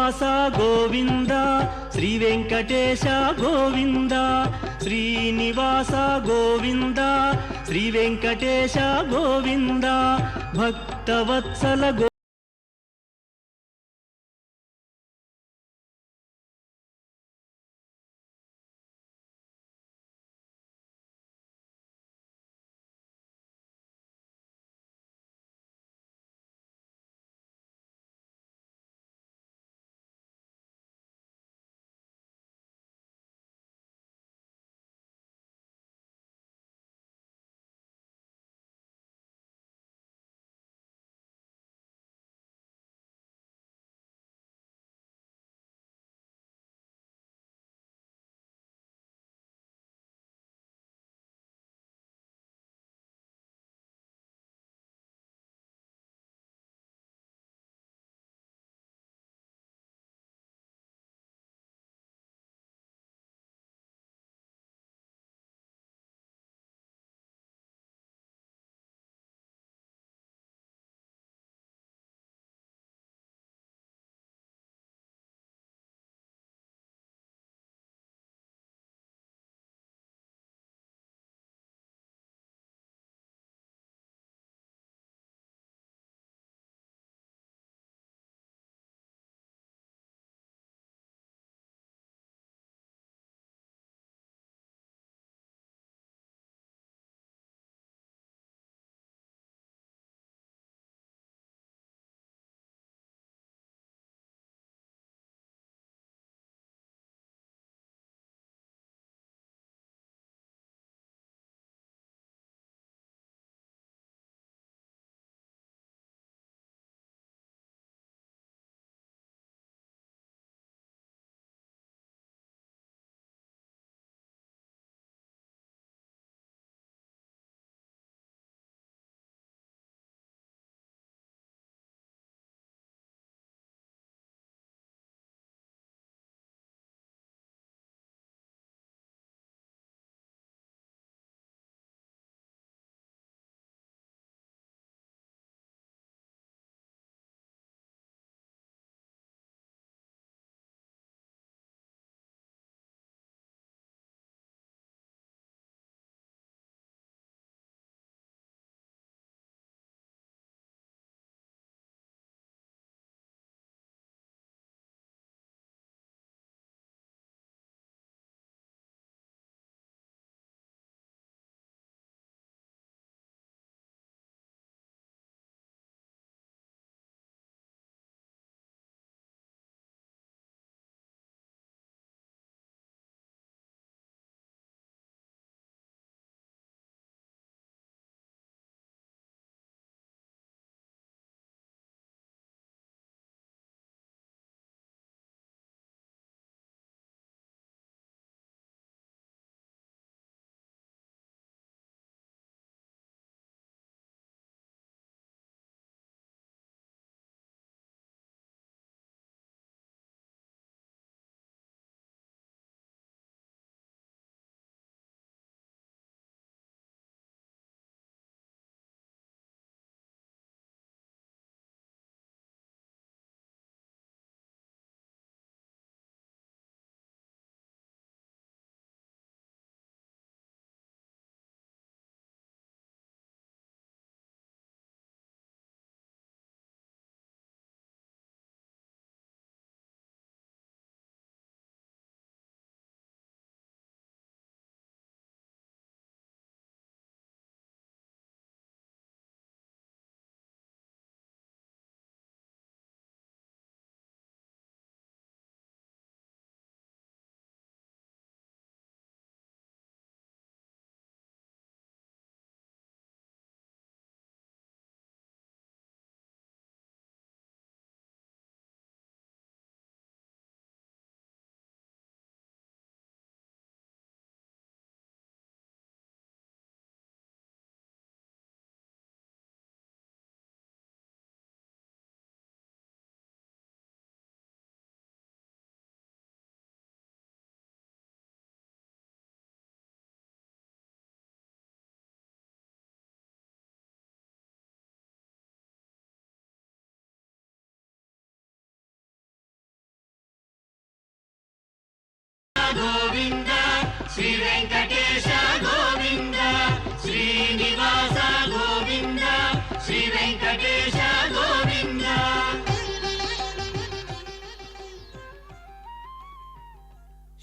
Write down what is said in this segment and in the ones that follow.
శ్రీనివాస గోవింద శ్రీ వెంకటేశ గోవింద శ్రీనివాస గోవింద శ్రీ వెంకటేశ గోవింద భక్తవత్సల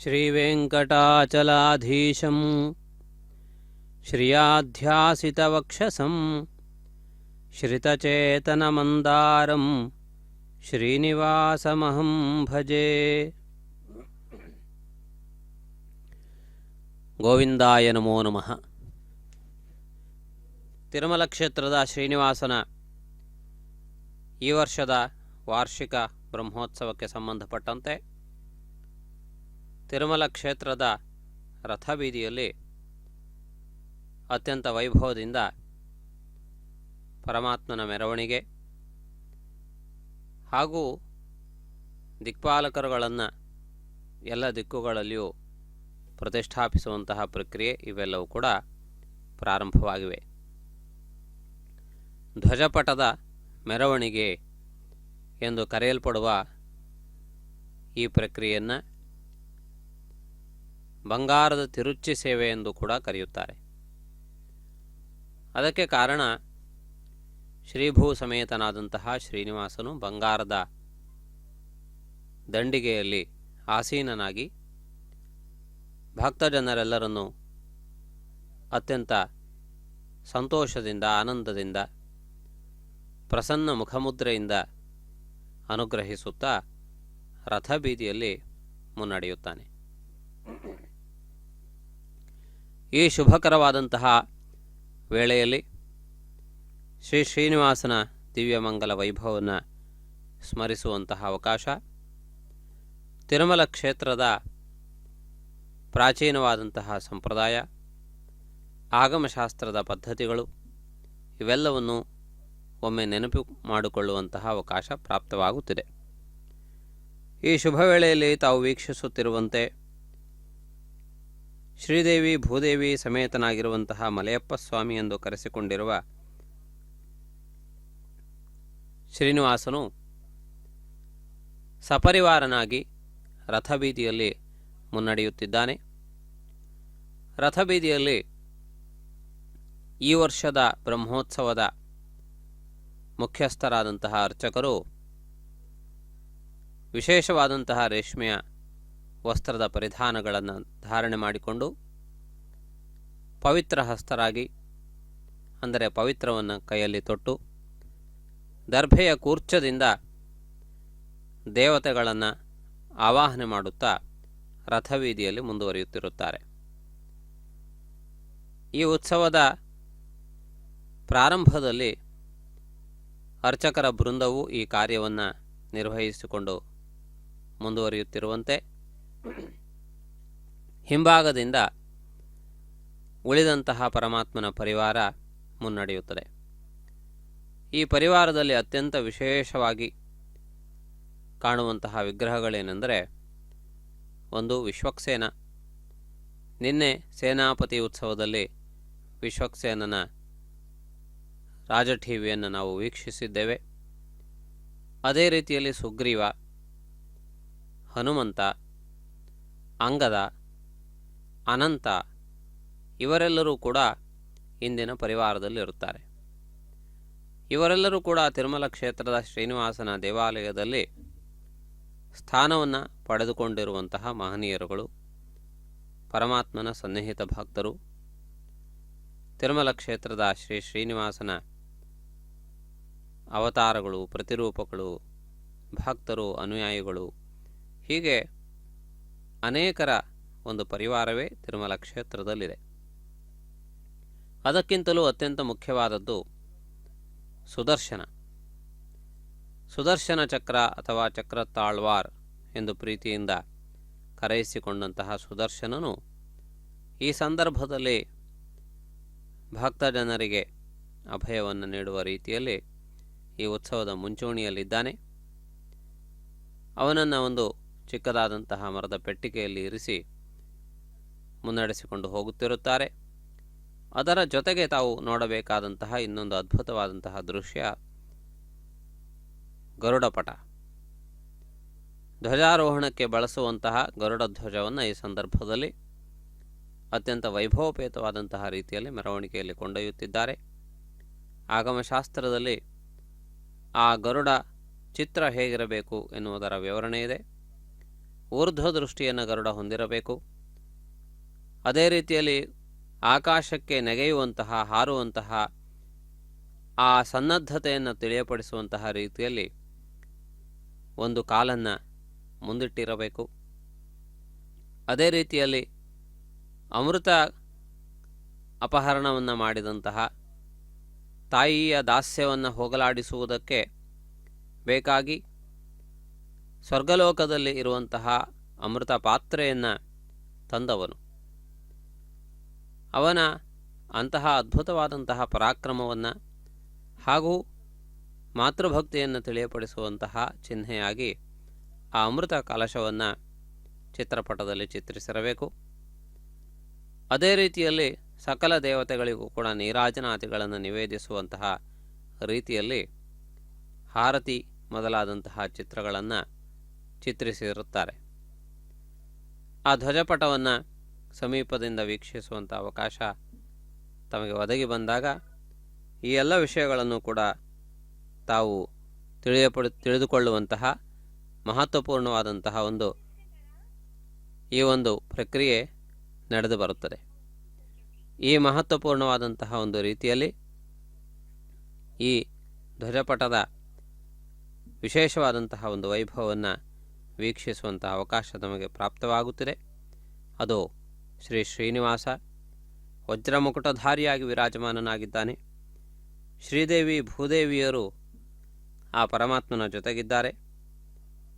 ಶ್ರೀವೆಂಕಟಾಚಲಾಧೀಶಂ ಶ್ರಿಯಾಧ್ಯಾಸಿತವಕ್ಷಸಂ ಶ್ರಿತಚೇತನಮಂದಾರಂ ಶ್ರೀನಿವಾಸಮಹಂ ಭಜೆ. ಗೋವಿಂದಾಯ ನಮೋ ನಮಃ. ತಿರುಮಲ ಕ್ಷೇತ್ರದ ಶ್ರೀನಿವಾಸನ ಈ ವರ್ಷದ ವಾರ್ಷಿಕ ಬ್ರಹ್ಮೋತ್ಸವಕ್ಕೆ ಸಂಬಂಧಪಟ್ಟಂತೆ ತಿರುಮಲ ಕ್ಷೇತ್ರದ ರಥಬೀದಿಯಲ್ಲಿ ಅತ್ಯಂತ ವೈಭವದಿಂದ ಪರಮಾತ್ಮನ ಮೆರವಣಿಗೆ ಹಾಗೂ ದಿಕ್ಪಾಲಕರುಗಳನ್ನು ಎಲ್ಲ ದಿಕ್ಕುಗಳಲ್ಲಿಯೂ ಪ್ರತಿಷ್ಠಾಪಿಸುವಂತಹ ಪ್ರಕ್ರಿಯೆ ಇವೆಲ್ಲವೂ ಕೂಡ ಪ್ರಾರಂಭವಾಗಿವೆ. ಧ್ವಜಪಟದ ಮೆರವಣಿಗೆ ಎಂದು ಕರೆಯಲ್ಪಡುವ ಈ ಪ್ರಕ್ರಿಯೆಯನ್ನು ಬಂಗಾರದ ತಿರುಚಿ ಸೇವೆ ಎಂದು ಕೂಡ ಕರೆಯುತ್ತಾರೆ. ಅದಕ್ಕೆ ಕಾರಣ ಶ್ರೀಭೂ ಸಮೇತನಾದಂತಹ ಶ್ರೀನಿವಾಸನು ಬಂಗಾರದ ದಂಡಿಗೆಯಲ್ಲಿ ಆಸೀನನಾಗಿ ಭಕ್ತಜನರೆಲ್ಲರನ್ನೂ ಅತ್ಯಂತ ಸಂತೋಷದಿಂದ ಆನಂದದಿಂದ ಪ್ರಸನ್ನ ಮುಖಮುದ್ರೆಯಿಂದ ಅನುಗ್ರಹಿಸುತ್ತಾ ರಥಬೀದಿಯಲ್ಲಿ ಮುನ್ನಡೆಯುತ್ತಾನೆ. ಈ ಶುಭಕರವಾದಂತಹ ವೇಳೆಯಲ್ಲಿ ಶ್ರೀ ಶ್ರೀನಿವಾಸನ ದಿವ್ಯಮಂಗಲ ವೈಭವವನ್ನು ಸ್ಮರಿಸುವಂತಹ ಅವಕಾಶ ತಿರುಮಲ ಕ್ಷೇತ್ರದ ಪ್ರಾಚೀನವಾದಂತಹ ಸಂಪ್ರದಾಯ, ಆಗಮಶಾಸ್ತ್ರದ ಪದ್ಧತಿಗಳು ಇವೆಲ್ಲವನ್ನು ಒಮ್ಮೆ ನೆನಪು ಮಾಡಿಕೊಳ್ಳುವಂತಹ ಅವಕಾಶ ಪ್ರಾಪ್ತವಾಗುತ್ತಿದೆ. ಈ ಶುಭ ವೇಳೆಯಲ್ಲಿ ತಾವು ವೀಕ್ಷಿಸುತ್ತಿರುವಂತೆ ಶ್ರೀದೇವಿ ಭೂದೇವಿ ಸಮೇತನಾಗಿರುವಂತಹ ಮಲಯಪ್ಪ ಸ್ವಾಮಿ ಎಂದು ಕರೆಸಿಕೊಂಡಿರುವ ಶ್ರೀನಿವಾಸನು ಸಪರಿವಾರನಾಗಿ ರಥಬೀದಿಯಲ್ಲಿ ಮುನ್ನಡೆಯುತ್ತಿದ್ದಾನೆ. ರಥಬೀದಿಯಲ್ಲಿ ಈ ವರ್ಷದ ಬ್ರಹ್ಮೋತ್ಸವದ ಮುಖ್ಯಸ್ಥರಾದಂತಹ ಅರ್ಚಕರು ವಿಶೇಷವಾದಂತಹ ರೇಷ್ಮೆಯ ವಸ್ತ್ರದ ಪರಿಧಾನಗಳನ್ನು ಧಾರಣೆ ಮಾಡಿಕೊಂಡು ಪವಿತ್ರ ಹಸ್ತರಾಗಿ, ಅಂದರೆ ಪವಿತ್ರವನ್ನು ಕೈಯಲ್ಲಿ ತೊಟ್ಟು ದರ್ಭೆಯ ಕೂರ್ಚದಿಂದ ದೇವತೆಗಳನ್ನು ಆವಾಹನೆ ಮಾಡುತ್ತಾ ರಥಬೀದಿಯಲ್ಲಿ ಮುಂದುವರಿಯುತ್ತಿರುತ್ತಾರೆ. ಈ ಉತ್ಸವದ ಪ್ರಾರಂಭದಲ್ಲಿ ಅರ್ಚಕರ ಬೃಂದವು ಈ ಕಾರ್ಯವನ್ನು ನಿರ್ವಹಿಸಿಕೊಂಡು ಮುಂದುವರಿಯುತ್ತಿರುವಂತೆ ಹಿಂಭಾಗದಿಂದ ಉಳಿದಂತಹ ಪರಮಾತ್ಮನ ಪರಿವಾರ ಮುನ್ನಡೆಯುತ್ತದೆ. ಈ ಪರಿವಾರದಲ್ಲಿ ಅತ್ಯಂತ ವಿಶೇಷವಾಗಿ ಕಾಣುವಂತಹ ವಿಗ್ರಹಗಳೇನೆಂದರೆ, ಒಂದು ವಿಶ್ವಕ್ಸೇನ. ನಿನ್ನೆ ಸೇನಾಪತಿ ಉತ್ಸವದಲ್ಲಿ ವಿಶ್ವಕ್ಸೇನನ ರಾಜಠೀವಿಯನ್ನು ನಾವು ವೀಕ್ಷಿಸಿದ್ದೇವೆ. ಅದೇ ರೀತಿಯಲ್ಲಿ ಸುಗ್ರೀವ, ಹನುಮಂತ, ಅಂಗದ, ಅನಂತ ಇವರೆಲ್ಲರೂ ಕೂಡ ಇಂದಿನ ಪರಿವಾರದಲ್ಲಿರುತ್ತಾರೆ. ಇವರೆಲ್ಲರೂ ಕೂಡ ತಿರುಮಲ ಕ್ಷೇತ್ರದ ಶ್ರೀನಿವಾಸನ ದೇವಾಲಯದಲ್ಲಿ ಸ್ಥಾನವನ್ನು ಪಡೆದುಕೊಂಡಿರುವಂತಹ ಮಹನೀಯರುಗಳು, ಪರಮಾತ್ಮನ ಸನ್ನಿಹಿತ ಭಕ್ತರು. ತಿರುಮಲ ಕ್ಷೇತ್ರದ ಶ್ರೀ ಶ್ರೀನಿವಾಸನ ಅವತಾರಗಳು, ಪ್ರತಿರೂಪಗಳು, ಭಕ್ತರು, ಅನುಯಾಯಿಗಳು, ಹೀಗೆ ಅನೇಕರ ಒಂದು ಪರಿವಾರವೇ ತಿರುಮಲ ಕ್ಷೇತ್ರದಲ್ಲಿದೆ. ಅದಕ್ಕಿಂತಲೂ ಅತ್ಯಂತ ಮುಖ್ಯವಾದದ್ದು ಸುದರ್ಶನ. ಸುದರ್ಶನ ಚಕ್ರ ಅಥವಾ ಚಕ್ರತಾಳ್ವಾರ್ ಎಂದು ಪ್ರೀತಿಯಿಂದ ಕರೆಯಿಸಿಕೊಂಡಂತಹ ಸುದರ್ಶನನು ಈ ಸಂದರ್ಭದಲ್ಲಿ ಭಕ್ತ ಜನರಿಗೆ ಅಭಯವನ್ನು ನೀಡುವ ರೀತಿಯಲ್ಲಿ ಈ ಉತ್ಸವದ ಮುಂಚೂಣಿಯಲ್ಲಿದ್ದಾನೆ. ಅವನನ್ನು ಒಂದು ಚಿಕ್ಕದಾದಂತಹ ಮರದ ಪೆಟ್ಟಿಗೆಯಲ್ಲಿ ಇರಿಸಿ ಮುನ್ನಡೆಸಿಕೊಂಡು ಹೋಗುತ್ತಿರುತ್ತಾರೆ. ಅದರ ಜೊತೆಗೆ ತಾವು ನೋಡಬೇಕಾದಂತಹ ಇನ್ನೊಂದು ಅದ್ಭುತವಾದಂತಹ ದೃಶ್ಯ ಗರುಡಪಟ. ಧ್ವಜಾರೋಹಣಕ್ಕೆ ಬಳಸುವಂತಹ ಗರುಡ ಧ್ವಜವನ್ನು ಈ ಸಂದರ್ಭದಲ್ಲಿ ಅತ್ಯಂತ ವೈಭವಪೇತವಾದಂತಹ ರೀತಿಯಲ್ಲಿ ಮೆರವಣಿಗೆಯಲ್ಲಿ ಕೊಂಡೊಯ್ಯುತ್ತಿದ್ದಾರೆ. ಆಗಮಶಾಸ್ತ್ರದಲ್ಲಿ ಆ ಗರುಡ ಚಿತ್ರ ಹೇಗಿರಬೇಕು ಎನ್ನುವುದರ ವಿವರಣೆ ಇದೆ. ಊರ್ಧ್ವ ದೃಷ್ಟಿಯನ್ನು ಗರುಡ ಹೊಂದಿರಬೇಕು. ಅದೇ ರೀತಿಯಲ್ಲಿ ಆಕಾಶಕ್ಕೆ ನೆಗೆಯುವಂತಹ, ಹಾರುವಂತಹ ಆ ಸನ್ನದ್ಧತೆಯನ್ನು ತಿಳಿಯಪಡಿಸುವಂತಹ ರೀತಿಯಲ್ಲಿ ಒಂದು ಕಾಲನ್ನು ಮುಂದಿಟ್ಟಿರಬೇಕು. ಅದೇ ರೀತಿಯಲ್ಲಿ ಅಮೃತ ಅಪಹರಣವನ್ನು ಮಾಡಿದಂತಹ ತಾಯಿಯ ದಾಸ್ಯವನ್ನು ಹೋಗಲಾಡಿಸುವುದಕ್ಕೆ ಬೇಕಾಗಿ ಸ್ವರ್ಗಲೋಕದಲ್ಲಿ ಇರುವಂತಹ ಅಮೃತ ಪಾತ್ರೆಯನ್ನು ತಂದವನು. ಅವನ ಅಂತಹ ಅದ್ಭುತವಾದಂತಹ ಪರಾಕ್ರಮವನ್ನು ಹಾಗೂ ಮಾತೃಭಕ್ತಿಯನ್ನು ತಿಳಿಯಪಡಿಸುವಂತಹ ಚಿಹ್ನೆಯಾಗಿ ಆ ಅಮೃತ ಕಲಶವನ್ನು ಚಿತ್ರಪಟದಲ್ಲಿ ಚಿತ್ರಿಸಿರಬೇಕು. ಅದೇ ರೀತಿಯಲ್ಲಿ ಸಕಲ ದೇವತೆಗಳಿಗೂ ಕೂಡ ನೀರಾಜನಾದಿಗಳನ್ನು ನಿವೇದಿಸುವಂತಹ ರೀತಿಯಲ್ಲಿ ಹಾರತಿ ಮೊದಲಾದಂತಹ ಚಿತ್ರಗಳನ್ನು ಚಿತ್ರಿಸಿರುತ್ತಾರೆ. ಆ ಧ್ವಜಪಟವನ್ನು ಸಮೀಪದಿಂದ ವೀಕ್ಷಿಸುವಂಥ ಅವಕಾಶ ತಮಗೆ ಒದಗಿ ಬಂದಾಗ ಈ ಎಲ್ಲ ವಿಷಯಗಳನ್ನು ಕೂಡ ತಾವು ತಿಳಿದುಕೊಳ್ಳುವಂತಹ ಮಹತ್ವಪೂರ್ಣವಾದಂತಹ ಈ ಒಂದು ಪ್ರಕ್ರಿಯೆ ನಡೆದು ಬರುತ್ತದೆ. ಈ ಮಹತ್ವಪೂರ್ಣವಾದಂತಹ ಒಂದು ರೀತಿಯಲ್ಲಿ ಈ ಧ್ವಜಪಟದ ವಿಶೇಷವಾದಂತಹ ಒಂದು ವೈಭವವನ್ನು ವೀಕ್ಷಿಸುವಂತಹ ಅವಕಾಶ ನಮಗೆ ಪ್ರಾಪ್ತವಾಗುತ್ತಿದೆ. ಅದು ಶ್ರೀ ಶ್ರೀನಿವಾಸ ವಜ್ರಮುಕುಟಧಾರಿಯಾಗಿ ವಿರಾಜಮಾನನಾಗಿದ್ದಾನೆ. ಶ್ರೀದೇವಿ ಭೂದೇವಿಯರು ಆ ಪರಮಾತ್ಮನ ಜೊತೆಗಿದ್ದಾರೆ.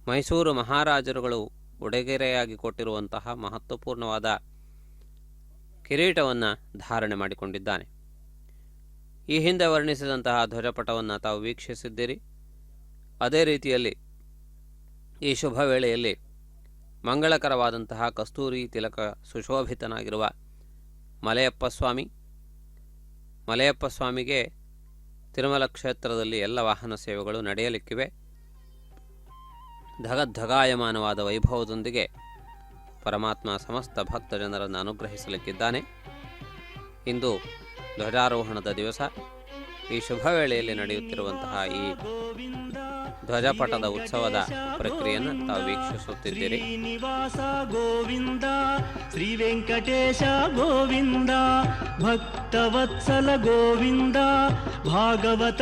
ಮೈಸೂರು ಮಹಾರಾಜರುಗಳು ಉಡುಗೊರೆಯಾಗಿ ಕೊಟ್ಟಿರುವಂತಹ ಮಹತ್ವಪೂರ್ಣವಾದ ಕಿರೀಟವನ್ನು ಧಾರಣೆ ಮಾಡಿಕೊಂಡಿದ್ದಾನೆ. ಈ ಹಿಂದೆ ವರ್ಣಿಸಿದಂತಹ ಧ್ವಜಪಟವನ್ನು ತಾವು ವೀಕ್ಷಿಸಿದ್ದೀರಿ. ಅದೇ ರೀತಿಯಲ್ಲಿ ಈ ಶುಭ ವೇಳೆಯಲ್ಲಿ ಮಂಗಳಕರವಾದಂತಹ ಕಸ್ತೂರಿ ತಿಲಕ ಸುಶೋಭಿತನಾಗಿರುವ ಮಲೆಯಪ್ಪ ಸ್ವಾಮಿಗೆ ತಿರುಮಲ ಕ್ಷೇತ್ರದಲ್ಲಿ ಎಲ್ಲ ವಾಹನ ಸೇವೆಗಳು ನಡೆಯಲಿಕ್ಕಿವೆ. ಧಗಾಯಮಾನವಾದ ವೈಭವದೊಂದಿಗೆ ಪರಮಾತ್ಮ ಸಮಸ್ತ ಭಕ್ತ ಜನರನ್ನು ಅನುಗ್ರಹಿಸಲಿಕ್ಕಿದ್ದಾನೆ. ಇಂದು ಧ್ವಜಾರೋಹಣದ ದಿವಸ. ಈ ಶುಭ ವೇಳೆಯಲ್ಲಿ ನಡೆಯುತ್ತಿರುವಂತಹ ಈ ಧ್ವಜಪಟದ ಉತ್ಸವದ ಪ್ರಕ್ರಿಯೆಯನ್ನು ತಾವು ವೀಕ್ಷಿಸುತ್ತಿದ್ದೀರಿ. ಶ್ರೀನಿವಾಸ ಗೋವಿಂದ, ಶ್ರೀ ವೆಂಕಟೇಶ ಗೋವಿಂದ, ಭಕ್ತವತ್ಸಲ ಗೋವಿಂದ, ಭಾಗವತ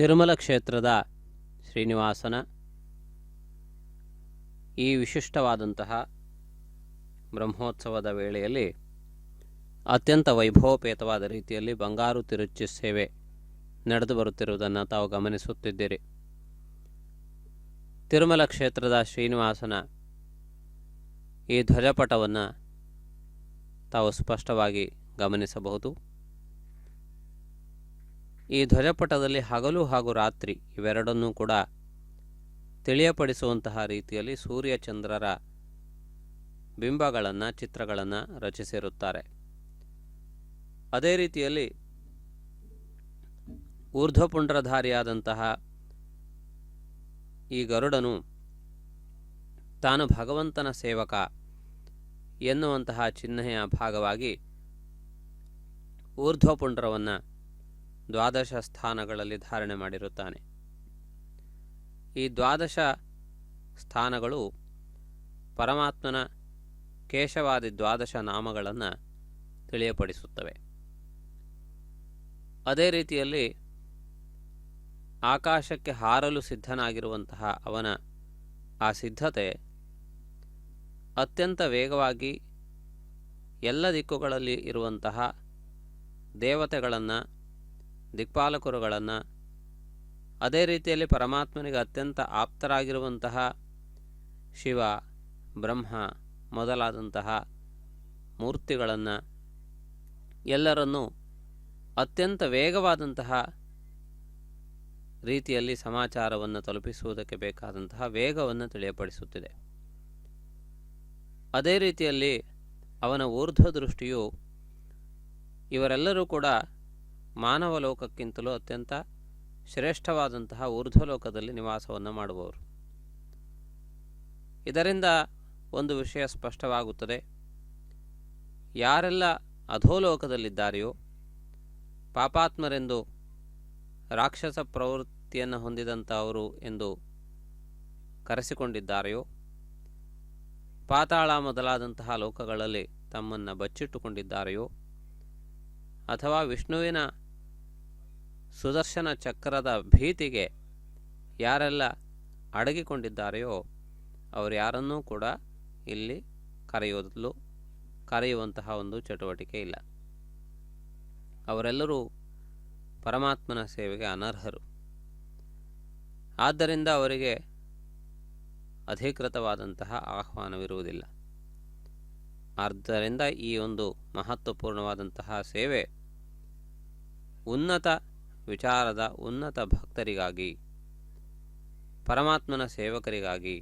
ತಿರುಮಲ ಕ್ಷೇತ್ರದ ಶ್ರೀನಿವಾಸನ ಈ ವಿಶಿಷ್ಟವಾದಂತಹ ಬ್ರಹ್ಮೋತ್ಸವದ ವೇಳೆಯಲ್ಲಿ ಅತ್ಯಂತ ವೈಭವೋಪೇತವಾದ ರೀತಿಯಲ್ಲಿ ಬಂಗಾರು ತಿರುಚಿ ಸೇವೆ ನಡೆದು ಬರುತ್ತಿರುವುದನ್ನು ತಾವು ಗಮನಿಸುತ್ತಿದ್ದೀರಿ. ತಿರುಮಲ ಕ್ಷೇತ್ರದ ಶ್ರೀನಿವಾಸನ ಈ ಧ್ವಜಪಟವನ್ನು ತಾವು ಸ್ಪಷ್ಟವಾಗಿ ಗಮನಿಸಬಹುದು. ಈ ಧ್ವಜಪಟದಲ್ಲಿ ಹಗಲು ಹಾಗೂ ರಾತ್ರಿ ಇವೆರಡನ್ನೂ ಕೂಡ ತಿಳಿಯಪಡಿಸುವಂತಹ ರೀತಿಯಲ್ಲಿ ಸೂರ್ಯಚಂದ್ರರ ಬಿಂಬಗಳನ್ನು, ಚಿತ್ರಗಳನ್ನು ರಚಿಸಿರುತ್ತಾರೆ. ಅದೇ ರೀತಿಯಲ್ಲಿ ಊರ್ಧ್ವಪುಂಡ್ರಧಾರಿಯಾದಂತಹ ಈ ಗರುಡನು ತಾನು ಭಗವಂತನ ಸೇವಕ ಎನ್ನುವಂತಹ ಚಿಹ್ನೆಯ ಭಾಗವಾಗಿ ಊರ್ಧ್ವಪುಂಡ್ರವನ್ನು 12 ಸ್ಥಾನಗಳಲ್ಲಿ ಧಾರಣೆ ಮಾಡಿರುತ್ತಾನೆ. ಈ 12 ಸ್ಥಾನಗಳು ಪರಮಾತ್ಮನ ಕೇಶವಾದಿ 12 ನಾಮಗಳನ್ನು ತಿಳಿಯಪಡಿಸುತ್ತವೆ. ಅದೇ ರೀತಿಯಲ್ಲಿ ಆಕಾಶಕ್ಕೆ ಹಾರಲು ಸಿದ್ಧನಾಗಿರುವಂತಹ ಅವನ ಆ ಸಿದ್ಧತೆ ಅತ್ಯಂತ ವೇಗವಾಗಿ ಎಲ್ಲ ದಿಕ್ಕುಗಳಲ್ಲಿ ಇರುವಂತಹ ದೇವತೆಗಳನ್ನು, ದಿಕ್ಪಾಲಕರುಗಳನ್ನು, ಅದೇ ರೀತಿಯಲ್ಲಿ ಪರಮಾತ್ಮನಿಗೆ ಅತ್ಯಂತ ಆಪ್ತರಾಗಿರುವಂತಹ ಶಿವ, ಬ್ರಹ್ಮ ಮೊದಲಾದಂತಹ ಮೂರ್ತಿಗಳನ್ನು ಎಲ್ಲರನ್ನೂ ಅತ್ಯಂತ ವೇಗವಾದಂತಹ ರೀತಿಯಲ್ಲಿ ಸಮಾಚಾರವನ್ನು ತಲುಪಿಸುವುದಕ್ಕೆ ಬೇಕಾದಂತಹ ವೇಗವನ್ನು ತಿಳಿಯಪಡಿಸುತ್ತಿದೆ. ಅದೇ ರೀತಿಯಲ್ಲಿ ಅವನ ಊರ್ಧ್ವ ದೃಷ್ಟಿಯು ಇವರೆಲ್ಲರೂ ಕೂಡ ಮಾನವ ಲೋಕಕ್ಕಿಂತಲೂ ಅತ್ಯಂತ ಶ್ರೇಷ್ಠವಾದಂತಹ ಊರ್ಧ್ವಲೋಕದಲ್ಲಿ ನಿವಾಸವನ್ನು ಮಾಡುವವರು. ಇದರಿಂದ ಒಂದು ವಿಷಯ ಸ್ಪಷ್ಟವಾಗುತ್ತದೆ. ಯಾರೆಲ್ಲ ಅಧೋಲೋಕದಲ್ಲಿದ್ದಾರೆಯೋ, ಪಾಪಾತ್ಮರೆಂದು ರಾಕ್ಷಸ ಪ್ರವೃತ್ತಿಯನ್ನು ಹೊಂದಿದಂಥವರು ಎಂದು ಕರೆಸಿಕೊಂಡಿದ್ದಾರೆಯೋ, ಪಾತಾಳ ಮೊದಲಾದಂತಹ ಲೋಕಗಳಲ್ಲಿ ತಮ್ಮನ್ನು ಬಚ್ಚಿಟ್ಟುಕೊಂಡಿದ್ದಾರೆಯೋ, ಅಥವಾ ವಿಷ್ಣುವಿನ ಸುದರ್ಶನ ಚಕ್ರದ ಭೀತಿಗೆ ಯಾರೆಲ್ಲ ಅಡಗಿಕೊಂಡಿದ್ದಾರೆಯೋ ಅವರು ಯಾರನ್ನೂ ಕೂಡ ಇಲ್ಲಿ ಕರೆಯುವಂತಹ ಒಂದು ಚಟುವಟಿಕೆ ಇಲ್ಲ. ಅವರೆಲ್ಲರೂ ಪರಮಾತ್ಮನ ಸೇವೆಗೆ ಅನರ್ಹರು. ಆದ್ದರಿಂದ ಅವರಿಗೆ ಅಧಿಕೃತವಾದಂತಹ ಆಹ್ವಾನವಿರುವುದಿಲ್ಲ. ಆದ್ದರಿಂದ ಈ ಒಂದು ಮಹತ್ವಪೂರ್ಣವಾದಂತಹ ಸೇವೆ ಉನ್ನತ ವಿಚಾರದ ಉನ್ನತ ಭಕ್ತರಿಗಾಗಿ, ಪರಮಾತ್ಮನ ಸೇವಕರಿಗಾಗಿ,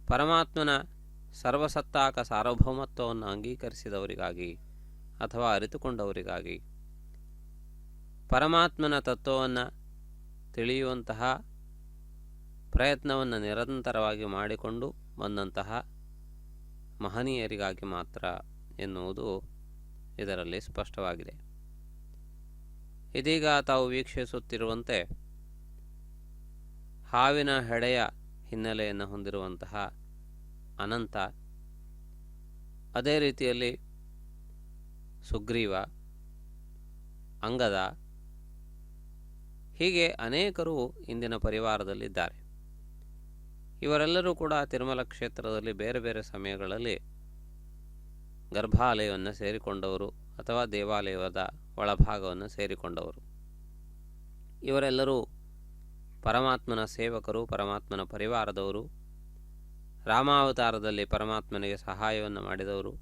ಪರಮಾತ್ಮನ ಸರ್ವಸತ್ತಾಕ ಸಾರ್ವಭೌಮತ್ವವನ್ನು ಅಂಗೀಕರಿಸಿದವರಿಗಾಗಿ ಅಥವಾ ಅರಿತುಕೊಂಡವರಿಗಾಗಿ, ಪರಮಾತ್ಮನ ತತ್ವವನ್ನು ತಿಳಿಯುವಂತಹ ಪ್ರಯತ್ನವನ್ನು ನಿರಂತರವಾಗಿ ಮಾಡಿಕೊಂಡು ಬಂದಂತಹ ಮಹನೀಯರಿಗಾಗಿ ಮಾತ್ರ ಎನ್ನುವುದು ಇದರಲ್ಲಿ ಸ್ಪಷ್ಟವಾಗಿದೆ. ಇದೀಗ ತಾವು ವೀಕ್ಷಿಸುತ್ತಿರುವಂತೆ ಹಾವಿನ ಹೆಡೆಯ ಹಿನ್ನೆಲೆಯನ್ನು ಹೊಂದಿರುವಂತಹ ಅನಂತ, ಅದೇ ರೀತಿಯಲ್ಲಿ ಸುಗ್ರೀವ, ಅಂಗದ, ಹೀಗೆ ಅನೇಕರು ಇಂದಿನ ಪರಿವಾರದಲ್ಲಿದ್ದಾರೆ. ಇವರೆಲ್ಲರೂ ಕೂಡ ತಿರುಮಲ ಕ್ಷೇತ್ರದಲ್ಲಿ ಬೇರೆ ಬೇರೆ ಸಮಯಗಳಲ್ಲಿ ಗರ್ಭಾಲಯವನ್ನು ಸೇರಿಕೊಂಡವರು ಅಥವಾ ದೇವಾಲಯದ ಒಳಭಾಗವನ್ನು ಸೇರಿಕೊಂಡವರು. ಇವರೆಲ್ಲರೂ ಪರಮಾತ್ಮನ ಸೇವಕರು, ಪರಮಾತ್ಮನ ಪರಿವಾರದವರು, ರಾಮಾವತಾರದಲ್ಲಿ ಪರಮಾತ್ಮನಿಗೆ ಸಹಾಯವನ್ನು ಮಾಡಿದವರು,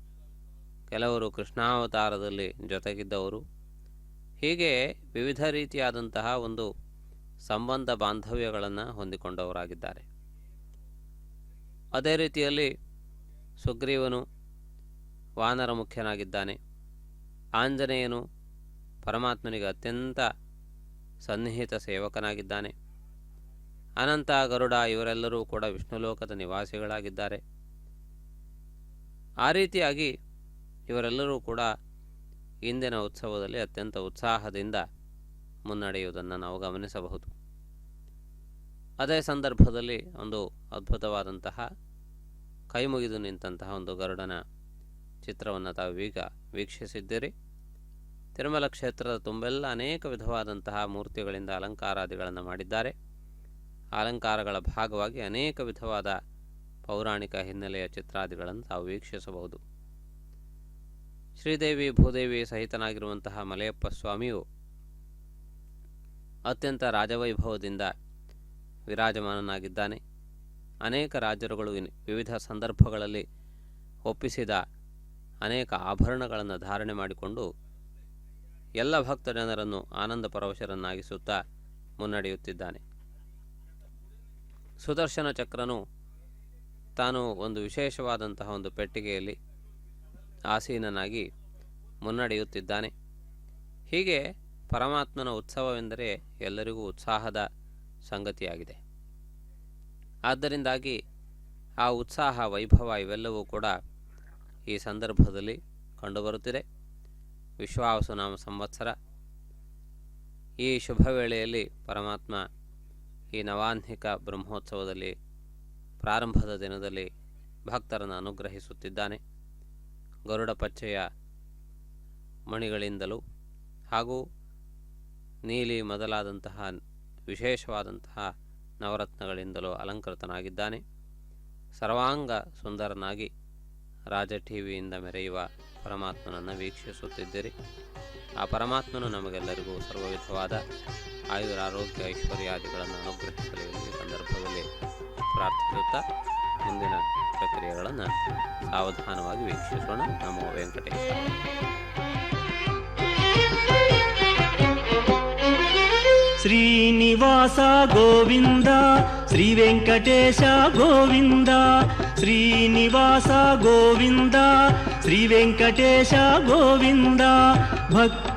ಕೆಲವರು ಕೃಷ್ಣಾವತಾರದಲ್ಲಿ ಜೊತೆಗಿದ್ದವರು, ಹೀಗೆ ವಿವಿಧ ರೀತಿಯಾದಂತಹ ಒಂದು ಸಂಬಂಧ ಬಾಂಧವ್ಯಗಳನ್ನು ಹೊಂದಿಕೊಂಡವರಾಗಿದ್ದಾರೆ. ಅದೇ ರೀತಿಯಲ್ಲಿ ಸುಗ್ರೀವನು ವಾನರ ಮುಖ್ಯನಾಗಿದ್ದಾನೆ. ಆಂಜನೇಯನು ಪರಮಾತ್ಮನಿಗೆ ಅತ್ಯಂತ ಸನ್ನಿಹಿತ ಸೇವಕನಾಗಿದ್ದಾನೆ. ಅನಂತ, ಗರುಡ ಇವರೆಲ್ಲರೂ ಕೂಡ ವಿಷ್ಣುಲೋಕದ ನಿವಾಸಿಗಳಾಗಿದ್ದಾರೆ. ಆ ರೀತಿಯಾಗಿ ಇವರೆಲ್ಲರೂ ಕೂಡ ಇಂದಿನ ಉತ್ಸವದಲ್ಲಿ ಅತ್ಯಂತ ಉತ್ಸಾಹದಿಂದ ಮುನ್ನಡೆಯುವುದನ್ನು ನಾವು ಗಮನಿಸಬಹುದು. ಅದೇ ಸಂದರ್ಭದಲ್ಲಿ ಒಂದು ಅದ್ಭುತವಾದಂತಹ ಕೈಮುಗಿದು ನಿಂತಹ ಒಂದು ಗರುಡನ ಚಿತ್ರವನ್ನು ತಾವು ಈಗ ವೀಕ್ಷಿಸಿದ್ದೀರಿ. ತಿರುಮಲ ಕ್ಷೇತ್ರದ ತುಂಬೆಲ್ಲ ಅನೇಕ ವಿಧವಾದಂತಹ ಮೂರ್ತಿಗಳಿಂದ ಅಲಂಕಾರಾದಿಗಳನ್ನು ಮಾಡಿದ್ದಾರೆ. ಅಲಂಕಾರಗಳ ಭಾಗವಾಗಿ ಅನೇಕ ವಿಧವಾದ ಪೌರಾಣಿಕ ಹಿನ್ನೆಲೆಯ ಚಿತ್ರಾದಿಗಳನ್ನು ತಾವು ವೀಕ್ಷಿಸಬಹುದು. ಶ್ರೀದೇವಿ ಭೂದೇವಿ ಸಹಿತನಾಗಿರುವಂತಹ ಮಲಯಪ್ಪ ಸ್ವಾಮಿಯು ಅತ್ಯಂತ ರಾಜವೈಭವದಿಂದ ವಿರಾಜಮಾನನಾಗಿದ್ದಾನೆ. ಅನೇಕ ರಾಜರುಗಳು ವಿವಿಧ ಸಂದರ್ಭಗಳಲ್ಲಿ ಒಪ್ಪಿಸಿದ ಅನೇಕ ಆಭರಣಗಳನ್ನು ಧಾರಣೆ ಮಾಡಿಕೊಂಡು ಎಲ್ಲ ಭಕ್ತ ಜನರನ್ನು ಆನಂದ ಪರವಶರನ್ನಾಗಿಸುತ್ತಾ ಮುನ್ನಡೆಯುತ್ತಿದ್ದಾನೆ. ಸುದರ್ಶನ ಚಕ್ರನು ತಾನು ಒಂದು ವಿಶೇಷವಾದಂತಹ ಒಂದು ಪೆಟ್ಟಿಗೆಯಲ್ಲಿ ಆಸೀನನಾಗಿ ಮುನ್ನಡೆಯುತ್ತಿದ್ದಾನೆ. ಹೀಗೆ ಪರಮಾತ್ಮನ ಉತ್ಸವವೆಂದರೆ ಎಲ್ಲರಿಗೂ ಉತ್ಸಾಹದ ಸಂಗತಿಯಾಗಿದೆ. ಆದ್ದರಿಂದಾಗಿ ಆ ಉತ್ಸಾಹ, ವೈಭವ ಇವೆಲ್ಲವೂ ಕೂಡ ಈ ಸಂದರ್ಭದಲ್ಲಿ ಕಂಡುಬರುತ್ತಿದೆ. ವಿಶ್ವಾವಸುನಾಮ ಸಂವತ್ಸರ ಈ ಶುಭ ವೇಳೆಯಲ್ಲಿ ಪರಮಾತ್ಮ ಈ ನವಾಹ್ನಿಕ ಬ್ರಹ್ಮೋತ್ಸವದಲ್ಲಿ ಪ್ರಾರಂಭದ ದಿನದಲ್ಲಿ ಭಕ್ತರನ್ನು ಅನುಗ್ರಹಿಸುತ್ತಿದ್ದಾನೆ. ಗರುಡ ಪಚ್ಚೆಯ ಮಣಿಗಳಿಂದಲೂ ಹಾಗೂ ನೀಲಿ ಮೊದಲಾದಂತಹ ವಿಶೇಷವಾದಂತಹ ನವರತ್ನಗಳಿಂದಲೂ ಅಲಂಕೃತನಾಗಿದ್ದಾನೆ. ಸರ್ವಾಂಗ ಸುಂದರನಾಗಿ ರಾಜ ಟಿವಿಯಿಂದ ಮೆರೆಯುವ ಪರಮಾತ್ಮನನ್ನು ವೀಕ್ಷಿಸುತ್ತಿದ್ದೀರಿ. ಆ ಪರಮಾತ್ಮನು ನಮಗೆಲ್ಲರಿಗೂ ಸರ್ವವಿಧವಾದ ಆಯುರಾರೋಗ್ಯ ಐಶ್ವರ್ಯಾದಿಗಳನ್ನು ಅನುಗ್ರಹಿಸಲಿ ಈ ಸಂದರ್ಭದಲ್ಲಿ ಪ್ರಾರ್ಥಿಸುತ್ತಾ ಮುಂದಿನ ಪ್ರಕ್ರಿಯೆಗಳನ್ನು ಸಾವಧಾನವಾಗಿ ವೀಕ್ಷಿಸೋಣ. ನಮೋ ವೆಂಕಟೇಶ. ಶ್ರೀನಿವಾಸ ಗೋವಿಂದ, ಶ್ರೀ ವೆಂಕಟೇಶ ಗೋವಿಂದ. ಶ್ರೀನಿವಾಸ ಗೋವಿಂದ, ಶ್ರೀ ವೆಂಕಟೇಶ ಗೋವಿಂದ. ಭಕ್ತ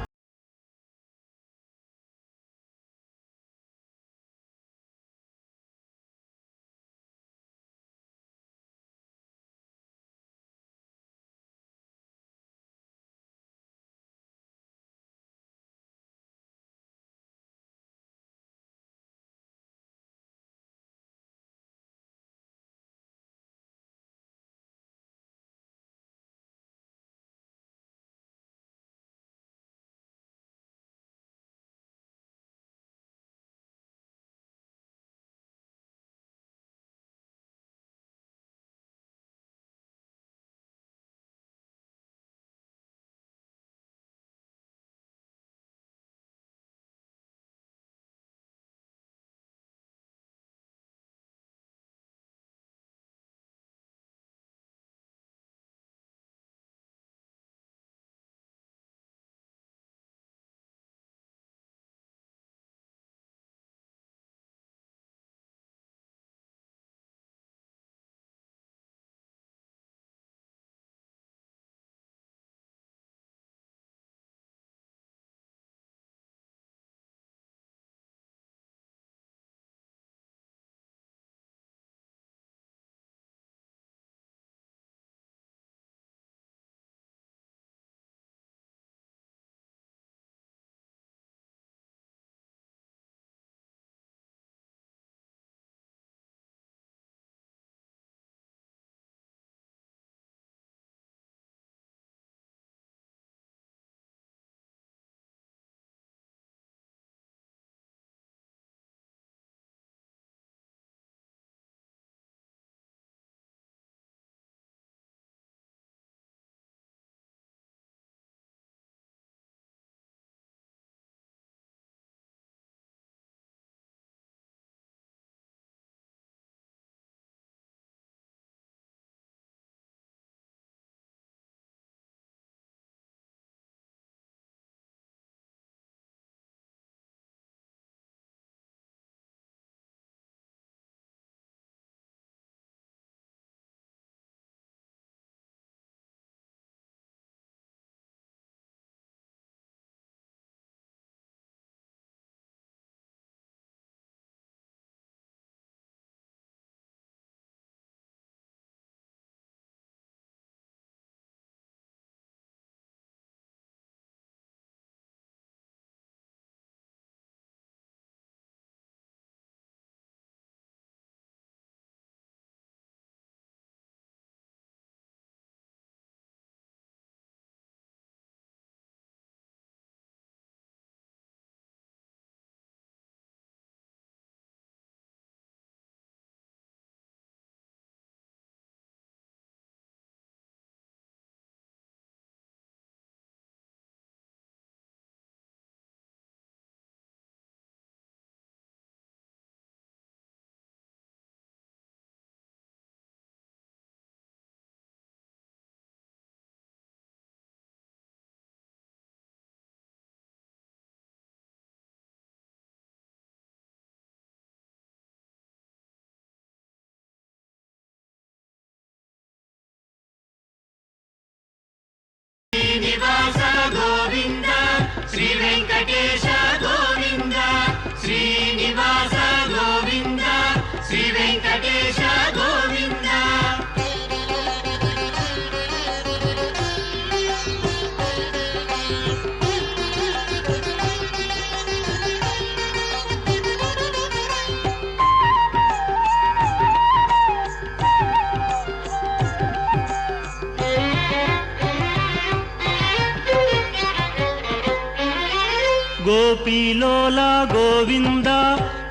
ಗೋಪೀಲೋಲ ಗೋವಿಂದ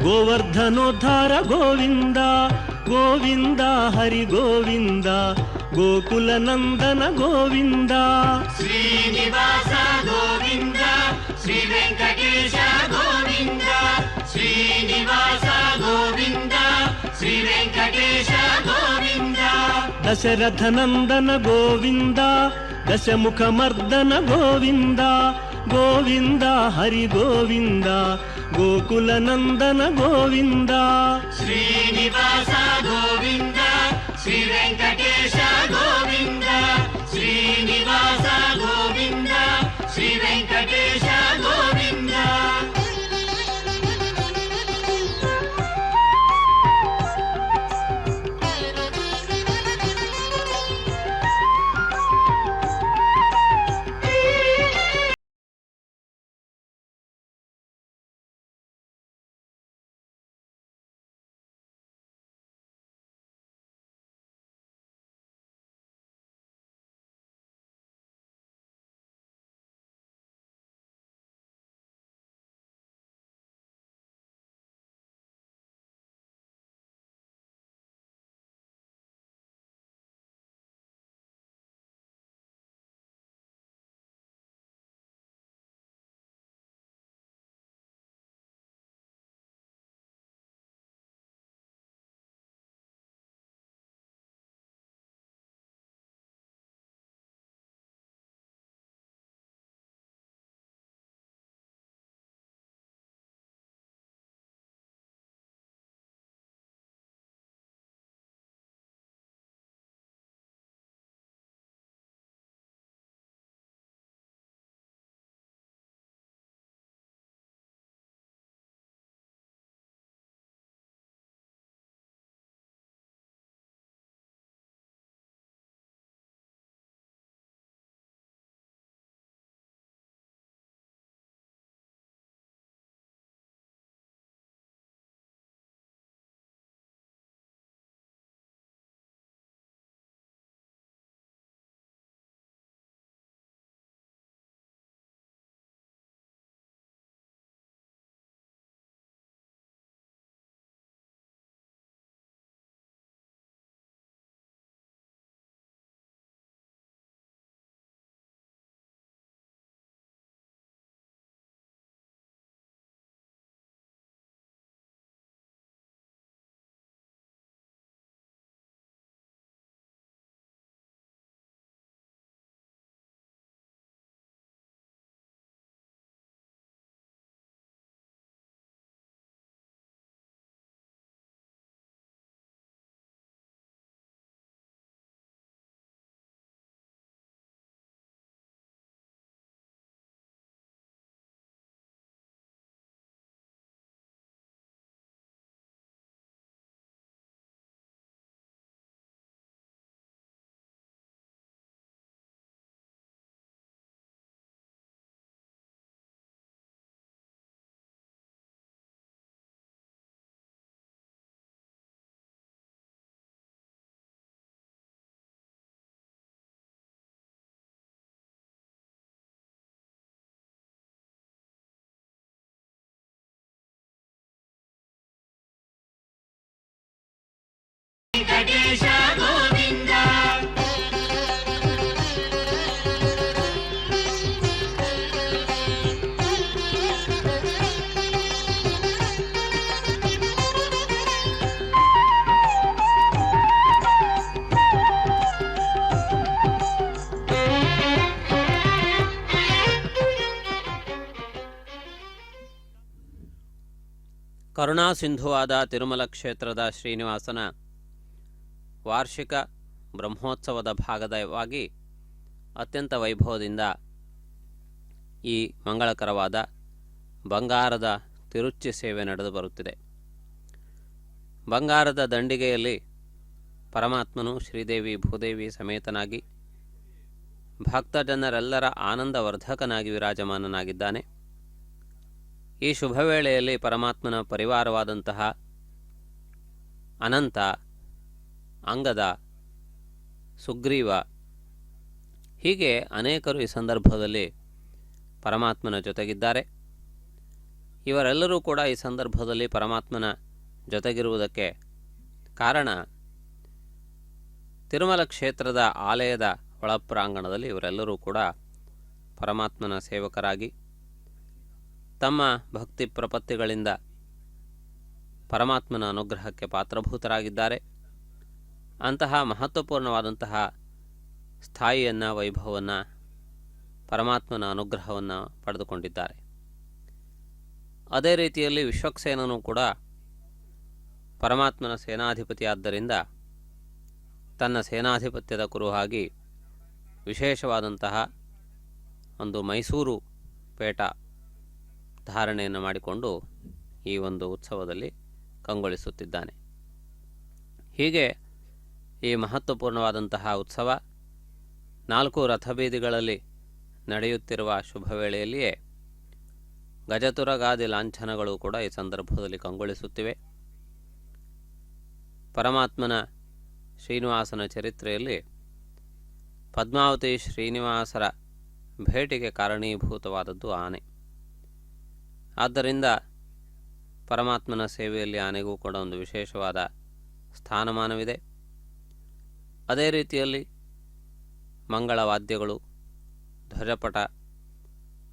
ಗೋವರ್ಧನೋದ್ಧಾರ ಗೋವಿಂದ ಗೋವಿಂದ ಹರಿ ಗೋವಿಂದ ಗೋಕುಲ ನಂದನ ಗೋವಿಂದ ಶ್ರೀನಿವಾಸ ಗೋವಿಂದ ಶ್ರೀ ವೆಂಕಟೇಶ ಗೋವಿಂದ ಶ್ರೀನಿವಾಸ ಗೋವಿಂದ ಶ್ರೀ ವೆಂಕಟೇಶ ಗೋವಿಂದ ದಶರಥ ನಂದನ ಗೋವಿಂದ ದಶಮುಖ ಮರ್ದನ ಗೋವಿಂದ ಗೋವಿಂದ ಹರಿ ಗೋವಿಂದ ಗೋಕುಲ ನಂದನ ಗೋವಿಂದ ಶ್ರೀನಿವಾಸ ಗೋವಿಂದ ಶ್ರೀ ವೆಂಕಟೇಶ ಗೋವಿಂದ ಶ್ರೀನಿವಾಸ ಗೋವಿಂದ ಶ್ರೀ ವೆಂಕಟೇಶ ಗೋವಿಂದ ವೆಂಕಟೇಶ ಗೋವಿಂದ ಕರುಣಾಸಿಂಧುವಾದ ತಿರುಮಲ ಕ್ಷೇತ್ರದ ಶ್ರೀನಿವಾಸನ ವಾರ್ಷಿಕ ಬ್ರಹ್ಮೋತ್ಸವದ ಭಾಗವಾಗಿ ಅತ್ಯಂತ ವೈಭವದಿಂದ ಈ ಮಂಗಳಕರವಾದ ಬಂಗಾರದ ತಿರುಚಿ ಸೇವೆ ನಡೆದು ಬರುತ್ತಿದೆ. ಬಂಗಾರದ ದಂಡಿಗೆಯಲ್ಲಿ ಪರಮಾತ್ಮನು ಶ್ರೀದೇವಿ ಭೂದೇವಿ ಸಮೇತನಾಗಿ ಭಕ್ತಜನರೆಲ್ಲರ ಆನಂದವರ್ಧಕನಾಗಿ ವಿರಾಜಮಾನನಾಗಿದ್ದಾನೆ. ಈ ಶುಭ ವೇಳೆಯಲ್ಲಿ ಪರಮಾತ್ಮನ ಪರಿವಾರವಾದಂತಹ ಅನಂತ, ಅಂಗದ, ಸುಗ್ರೀವ ಹೀಗೆ ಅನೇಕರು ಈ ಸಂದರ್ಭದಲ್ಲಿ ಪರಮಾತ್ಮನ ಜೊತೆಗಿದ್ದಾರೆ. ಇವರೆಲ್ಲರೂ ಕೂಡ ಈ ಸಂದರ್ಭದಲ್ಲಿ ಪರಮಾತ್ಮನ ಜೊತೆಗಿರುವುದಕ್ಕೆ ಕಾರಣ ತಿರುಮಲ ಕ್ಷೇತ್ರದ ಆಲಯದ ಒಳಪ್ರಾಂಗಣದಲ್ಲಿ ಇವರೆಲ್ಲರೂ ಕೂಡ ಪರಮಾತ್ಮನ ಸೇವಕರಾಗಿ ತಮ್ಮ ಭಕ್ತಿ ಪ್ರಪತ್ತಿಗಳಿಂದ ಪರಮಾತ್ಮನ ಅನುಗ್ರಹಕ್ಕೆ ಪಾತ್ರಭೂತರಾಗಿದ್ದಾರೆ. ಅಂತಹ ಮಹತ್ವಪೂರ್ಣವಾದಂತಹ ಸ್ಥಾಯಿಯನ್ನು, ವೈಭವವನ್ನು, ಪರಮಾತ್ಮನ ಅನುಗ್ರಹವನ್ನು ಪಡೆದುಕೊಂಡಿದ್ದಾರೆ. ಅದೇ ರೀತಿಯಲ್ಲಿ ವಿಶ್ವಕ್ಸೇನನು ಕೂಡ ಪರಮಾತ್ಮನ ಸೇನಾಧಿಪತಿಯಾದ್ದರಿಂದ ತನ್ನ ಸೇನಾಧಿಪತ್ಯದ ಕುರುಹಾಗಿ ವಿಶೇಷವಾದಂತಹ ಒಂದು ಮೈಸೂರು ಪೇಟ ಧಾರಣೆಯನ್ನು ಮಾಡಿಕೊಂಡು ಈ ಒಂದು ಉತ್ಸವದಲ್ಲಿ ಕಂಗೊಳಿಸುತ್ತಿದ್ದಾನೆ. ಹೀಗೆ ಈ ಮಹತ್ವಪೂರ್ಣವಾದಂತಹ ಉತ್ಸವ 4 ರಥಬೀದಿಗಳಲ್ಲಿ ನಡೆಯುತ್ತಿರುವ ಶುಭ ವೇಳೆಯಲ್ಲಿಯೇ ಗಜತುರಗಾದಿ ಲಾಂಛನಗಳು ಕೂಡ ಈ ಸಂದರ್ಭದಲ್ಲಿ ಕಂಗೊಳಿಸುತ್ತಿವೆ. ಪರಮಾತ್ಮನ ಶ್ರೀನಿವಾಸನ ಚರಿತ್ರೆಯಲ್ಲಿ ಪದ್ಮಾವತಿ ಶ್ರೀನಿವಾಸರ ಭೇಟಿಗೆ ಕಾರಣೀಭೂತವಾದದ್ದು ಆನೆ. ಆದ್ದರಿಂದ ಪರಮಾತ್ಮನ ಸೇವೆಯಲ್ಲಿ ಆನೆಗೂ ಕೂಡ ಒಂದು ವಿಶೇಷವಾದ ಸ್ಥಾನಮಾನವಿದೆ. ಅದೇ ರೀತಿಯಲ್ಲಿ ಮಂಗಳವಾದ್ಯಗಳು, ಧ್ವಜಪಟ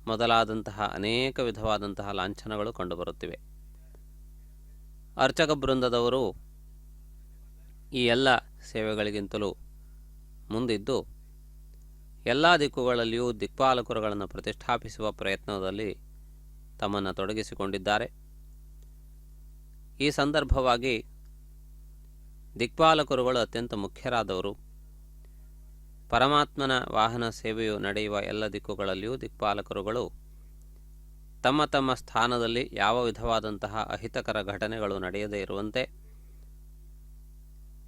ಮೊದಲಾದಂತಹ ಅನೇಕ ವಿಧವಾದಂತಹ ಲಾಂಛನಗಳು ಕಂಡುಬರುತ್ತಿವೆ. ಅರ್ಚಕ ಬೃಂದದವರು ಈ ಎಲ್ಲ ಸೇವೆಗಳಿಗಿಂತಲೂ ಮುಂದಿದ್ದು ಎಲ್ಲ ದಿಕ್ಕುಗಳಲ್ಲಿಯೂ ದಿಕ್ಪಾಲಕರುಗಳನ್ನು ಪ್ರತಿಷ್ಠಾಪಿಸುವ ಪ್ರಯತ್ನದಲ್ಲಿ ತಮ್ಮನ್ನು ತೊಡಗಿಸಿಕೊಂಡಿದ್ದಾರೆ. ಈ ಸಂದರ್ಭವಾಗಿ ದಿಕ್ಪಾಲಕರುಗಳು ಅತ್ಯಂತ ಮುಖ್ಯರಾದವರು. ಪರಮಾತ್ಮನ ವಾಹನ ಸೇವೆಯು ನಡೆಯುವ ಎಲ್ಲ ದಿಕ್ಕುಗಳಲ್ಲಿಯೂ ದಿಕ್ಪಾಲಕರುಗಳು ತಮ್ಮ ತಮ್ಮ ಸ್ಥಾನದಲ್ಲಿ ಯಾವ ವಿಧವಾದಂತಹ ಅಹಿತಕರ ಘಟನೆಗಳು ನಡೆಯದೇ ಇರುವಂತೆ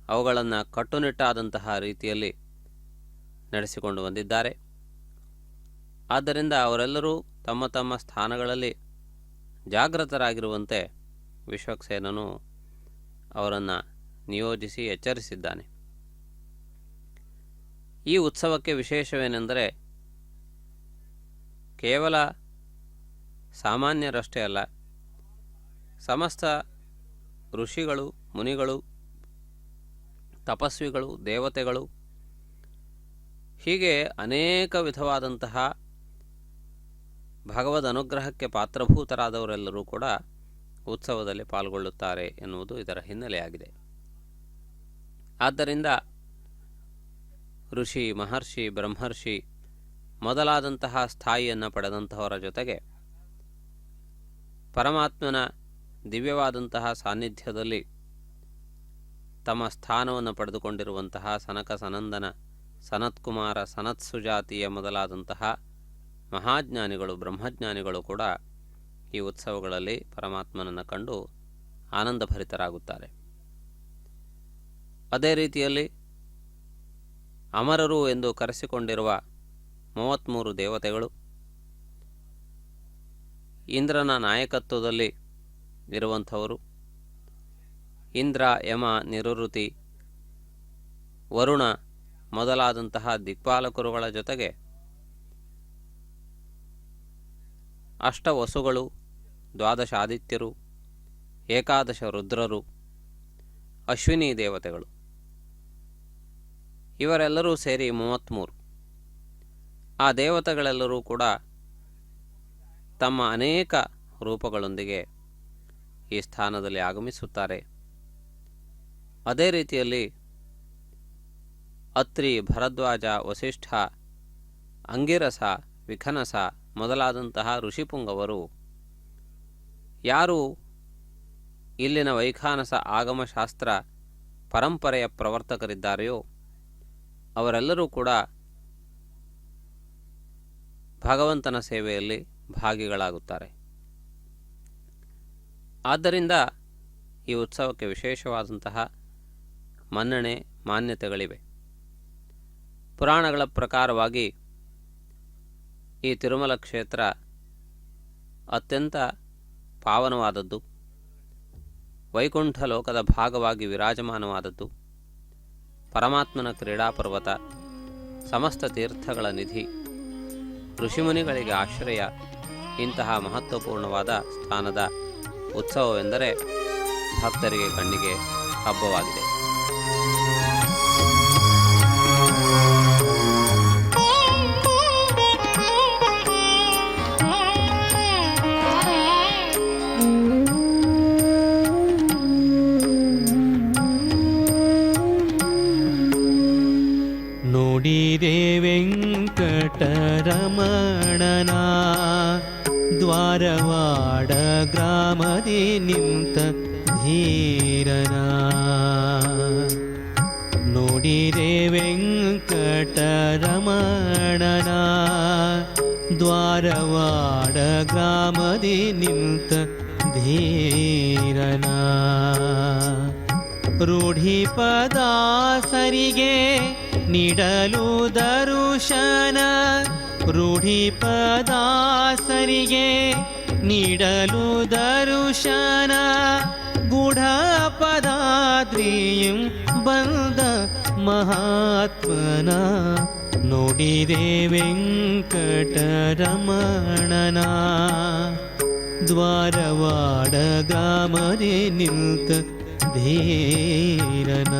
ಅವುಗಳನ್ನು ಕಟ್ಟುನಿಟ್ಟಾದಂತಹ ರೀತಿಯಲ್ಲಿ ನಡೆಸಿಕೊಂಡು ಬಂದಿದ್ದಾರೆ. ಆದ್ದರಿಂದ ಅವರೆಲ್ಲರೂ ತಮ್ಮ ತಮ್ಮ ಸ್ಥಾನಗಳಲ್ಲಿ ಜಾಗೃತರಾಗಿರುವಂತೆ ವಿಶ್ವಕ್ಸೇನನು ಅವರನ್ನು ನಿಯೋಜಿಸಿ ಎಚ್ಚರಿಸಿದ್ದಾನೆ. ಈ ಉತ್ಸವಕ್ಕೆ ವಿಶೇಷವೇನೆಂದರೆ ಕೇವಲ ಸಾಮಾನ್ಯರಷ್ಟೇ ಅಲ್ಲ, ಸಮಸ್ತ ಋಷಿಗಳು, ಮುನಿಗಳು, ತಪಸ್ವಿಗಳು, ದೇವತೆಗಳು, ಹೀಗೆ ಅನೇಕ ವಿಧವಾದಂತಹ ಭಗವದ್ ಅನುಗ್ರಹಕ್ಕೆ ಪಾತ್ರಭೂತರಾದವರೆಲ್ಲರೂ ಕೂಡ ಉತ್ಸವದಲ್ಲಿ ಪಾಲ್ಗೊಳ್ಳುತ್ತಾರೆ ಎನ್ನುವುದು ಇದರ ಹಿನ್ನೆಲೆಯಾಗಿದೆ. ಆದ್ದರಿಂದ ಋಷಿ, ಮಹರ್ಷಿ, ಬ್ರಹ್ಮರ್ಷಿ ಮೊದಲಾದಂತಹ ಸ್ಥಾಯಿಯನ್ನು ಪಡೆದಂತಹವರ ಜೊತೆಗೆ ಪರಮಾತ್ಮನ ದಿವ್ಯವಾದಂತಹ ಸಾನ್ನಿಧ್ಯದಲ್ಲಿ ತಮ್ಮ ಸ್ಥಾನವನ್ನು ಪಡೆದುಕೊಂಡಿರುವಂತಹ ಸನಕ ಸನಂದನ, ಸನತ್ಕುಮಾರ, ಸನತ್ಸುಜಾತಿಯ ಮೊದಲಾದಂತಹ ಮಹಾಜ್ಞಾನಿಗಳು, ಬ್ರಹ್ಮಜ್ಞಾನಿಗಳು ಕೂಡ ಈ ಉತ್ಸವಗಳಲ್ಲಿ ಪರಮಾತ್ಮನನ್ನು ಕಂಡು ಆನಂದಭರಿತರಾಗುತ್ತಾರೆ. ಅದೇ ರೀತಿಯಲ್ಲಿ ಅಮರರು ಎಂದು ಕರೆಸಿಕೊಂಡಿರುವ 33 ದೇವತೆಗಳು, ಇಂದ್ರನ ನಾಯಕತ್ವದಲ್ಲಿ ಇರುವಂಥವರು, ಇಂದ್ರ, ಯಮ, ನಿರುರುತಿ, ವರುಣ ಮೊದಲಾದಂತಹ ದಿಕ್ಪಾಲಕರುಗಳ ಜೊತೆಗೆ ಅಷ್ಟವಸುಗಳು, 12 ಆದಿತ್ಯರು, 11 ರುದ್ರರು, ಅಶ್ವಿನಿ ದೇವತೆಗಳು, ಇವರೆಲ್ಲರೂ ಸೇರಿ 33. ಆ ದೇವತೆಗಳೆಲ್ಲರೂ ಕೂಡ ತಮ್ಮ ಅನೇಕ ರೂಪಗಳೊಂದಿಗೆ ಈ ಸ್ಥಾನದಲ್ಲಿ ಆಗಮಿಸುತ್ತಾರೆ. ಅದೇ ರೀತಿಯಲ್ಲಿ ಅತ್ರಿ, ಭರದ್ವಾಜ, ವಸಿಷ್ಠ, ಅಂಗಿರಸ, ವಿಖನಸ ಮೊದಲಾದಂತಹ ಋಷಿಪುಂಗವರು ಯಾರು ಇಲ್ಲಿನ ವೈಖಾನಸ ಆಗಮಶಾಸ್ತ್ರ ಪರಂಪರೆಯ ಪ್ರವರ್ತಕರಿದ್ದಾರೆಯೋ ಅವರೆಲ್ಲರೂ ಕೂಡ ಭಗವಂತನ ಸೇವೆಯಲ್ಲಿ ಭಾಗಿಗಳಾಗುತ್ತಾರೆ. ಆದ್ದರಿಂದ ಈ ಉತ್ಸವಕ್ಕೆ ವಿಶೇಷವಾದಂತಹ ಮನ್ನಣೆ, ಮಾನ್ಯತೆಗಳಿವೆ. ಪುರಾಣಗಳ ಪ್ರಕಾರವಾಗಿ ಈ ತಿರುಮಲ ಕ್ಷೇತ್ರ ಅತ್ಯಂತ ಪಾವನವಾದದ್ದು, ವೈಕುಂಠ ಲೋಕದ ಭಾಗವಾಗಿ ವಿರಾಜಮಾನವಾದದ್ದು, ಪರಮಾತ್ಮನ ಕ್ರೀಡಾಪರ್ವತ, ಸಮಸ್ತ ತೀರ್ಥಗಳ ನಿಧಿ, ಋಷಿಮುನಿಗಳಿಗೆ ಆಶ್ರಯ, ಇಂತಹ ಮಹತ್ವಪೂರ್ಣವಾದ ಸ್ಥಾನದ ಉತ್ಸವವೆಂದರೆ ಭಕ್ತರಿಗೆ ಕಣ್ಣಿಗೆ ಹಬ್ಬವಾಗಿದೆ. ನೋಡಿದೆ ವೆಂಕಟರಮಣನ ದ್ವಾರವಾಡ ಗ್ರಾಮದಿ ನಿಂತ ಧೀರನ. ನೋಡಿದೆ ವೆಂಕಟರಮಣನ ದ್ವಾರವಾಡ ಗ್ರಾಮದಿ ನಿಂತ ಧೀರನ. ರೂಢಿಪದಾಸರಿಗೆ ನೀಡಲು ದರುಶನ, ರೂಢಿಪದಾಸರಿಗೆ ನೀಡಲು ದರುಶನ. ಗೂಢಪದಾದ್ರಿಯಂ ಬಂದ ಮಹಾತ್ಮನ. ನೋಡಿದೆ ವೆಂಕಟರಮಣನ ದ್ವಾರವಾಡ ಗ್ರಾಮದಿ ನಿಂತ ಧೀರನ.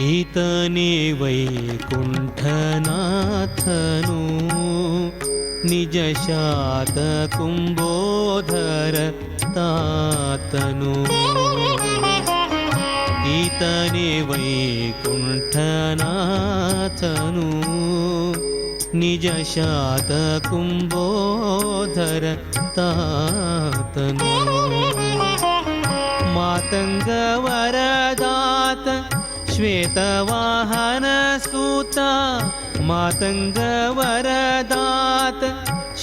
ಈತನೇ ವೈಕುಂಠನಾಥನು ನಿಜ ಶಾತ ಕುಂಬೋಧರ ತಾತನು. ಈತನೇ ವೈಕುಂಠನಾಥನು ನಿಜ ಶಾತ ಕುಂಬೋಧರ ತಾತನು. ಮಾತಂಗ ವರದಾತ ಶ್ವೇತವಾಹನ ಸೂತ. ಮಾತಂಗ ವರದಾತ